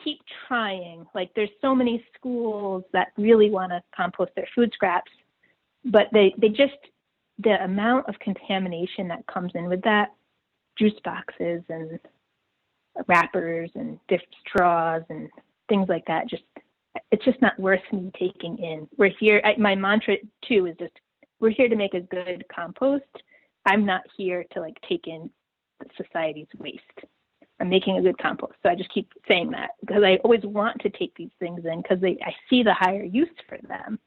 keep trying. Like there's so many schools that really want to compost their food scraps, but they just, the amount of contamination that comes in with that, juice boxes and wrappers and straws and things like that, it's just not worth me taking in. We're here, my mantra too is just, we're here to make a good compost. I'm not here to like take in society's waste. I'm making a good compost. So I just keep saying that because I always want to take these things in because I see the higher use for them,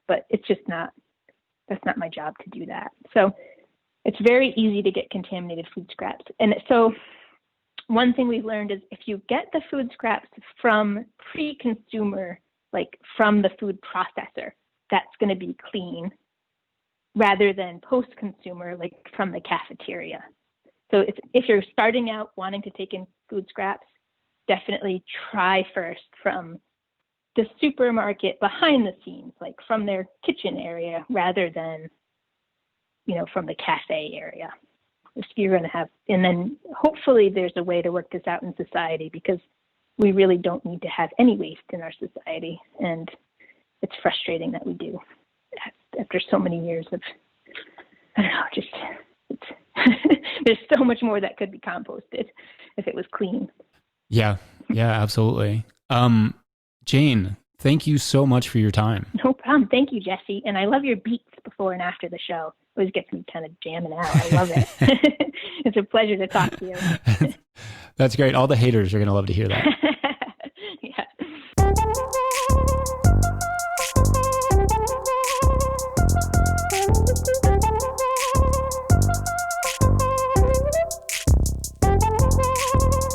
but it's just that's not my job to do that. So it's very easy to get contaminated food scraps. And so one thing we've learned is if you get the food scraps from pre-consumer, like from the food processor, that's going to be clean rather than post-consumer, like from the cafeteria. So if you're starting out wanting to take in food scraps, definitely try first from the supermarket behind the scenes, like from their kitchen area, rather than, from the cafe area. If you're going to have, and then hopefully there's a way to work this out in society because we really don't need to have any waste in our society. And it's frustrating that we do after so many years of, I don't know, there's so much more that could be composted if it was clean. Yeah, absolutely. Jayne, thank you so much for your time. No problem. Thank you, Jesse. And I love your beats before and after the show. Always gets me kind of jamming out. I love it. It's a pleasure to talk to you. That's great. All the haters are going to love to hear that. Yeah.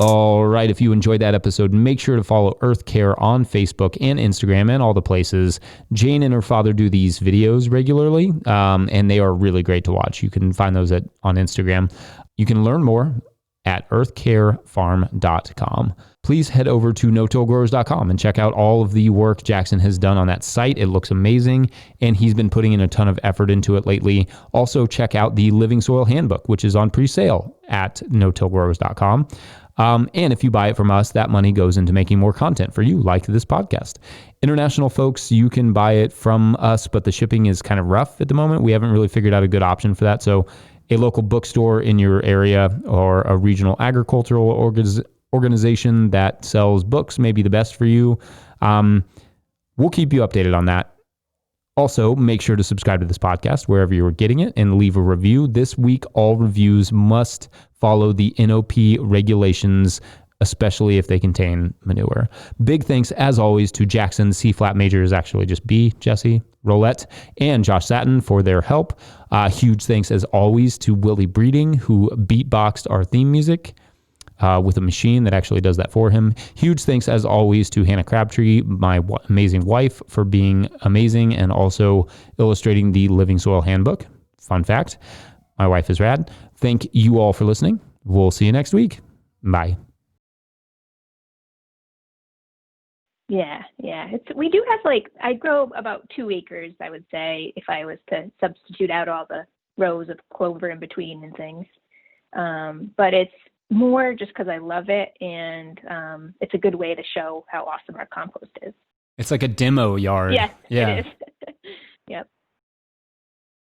All right. If you enjoyed that episode, make sure to follow Earth Care on Facebook and Instagram and all the places. Jayne and her father do these videos regularly, and they are really great to watch. You can find those on Instagram. You can learn more at earthcarefarm.com. Please head over to no-tillgrowers.com and check out all of the work Jackson has done on that site. It looks amazing, and he's been putting in a ton of effort into it lately. Also, check out the Living Soil Handbook, which is on pre-sale at no-tillgrowers.com. And if you buy it from us, that money goes into making more content for you, like this podcast. International folks, you can buy it from us, but the shipping is kind of rough at the moment. We haven't really figured out a good option for that. So a local bookstore in your area or a regional agricultural organization that sells books may be the best for you. We'll keep you updated on that. Also, make sure to subscribe to this podcast wherever you're getting it and leave a review. This week, all reviews must follow the NOP regulations, especially if they contain manure. Big thanks, as always, to Jackson, C-flat major is actually just B, Jesse, Roulette, and Josh Satin for their help. Huge thanks, as always, to Willie Breeding, who beatboxed our theme music with a machine that actually does that for him. Huge thanks, as always, to Hannah Crabtree, my amazing wife, for being amazing and also illustrating the Living Soil Handbook. Fun fact, my wife is rad. Thank you all for listening. We'll see you next week. Bye. Yeah. We do have I grow about 2 acres, I would say, if I was to substitute out all the rows of clover in between and things. But it's more just because I love it, and it's a good way to show how awesome our compost is. It's like a demo yard. Yes, yeah. it is.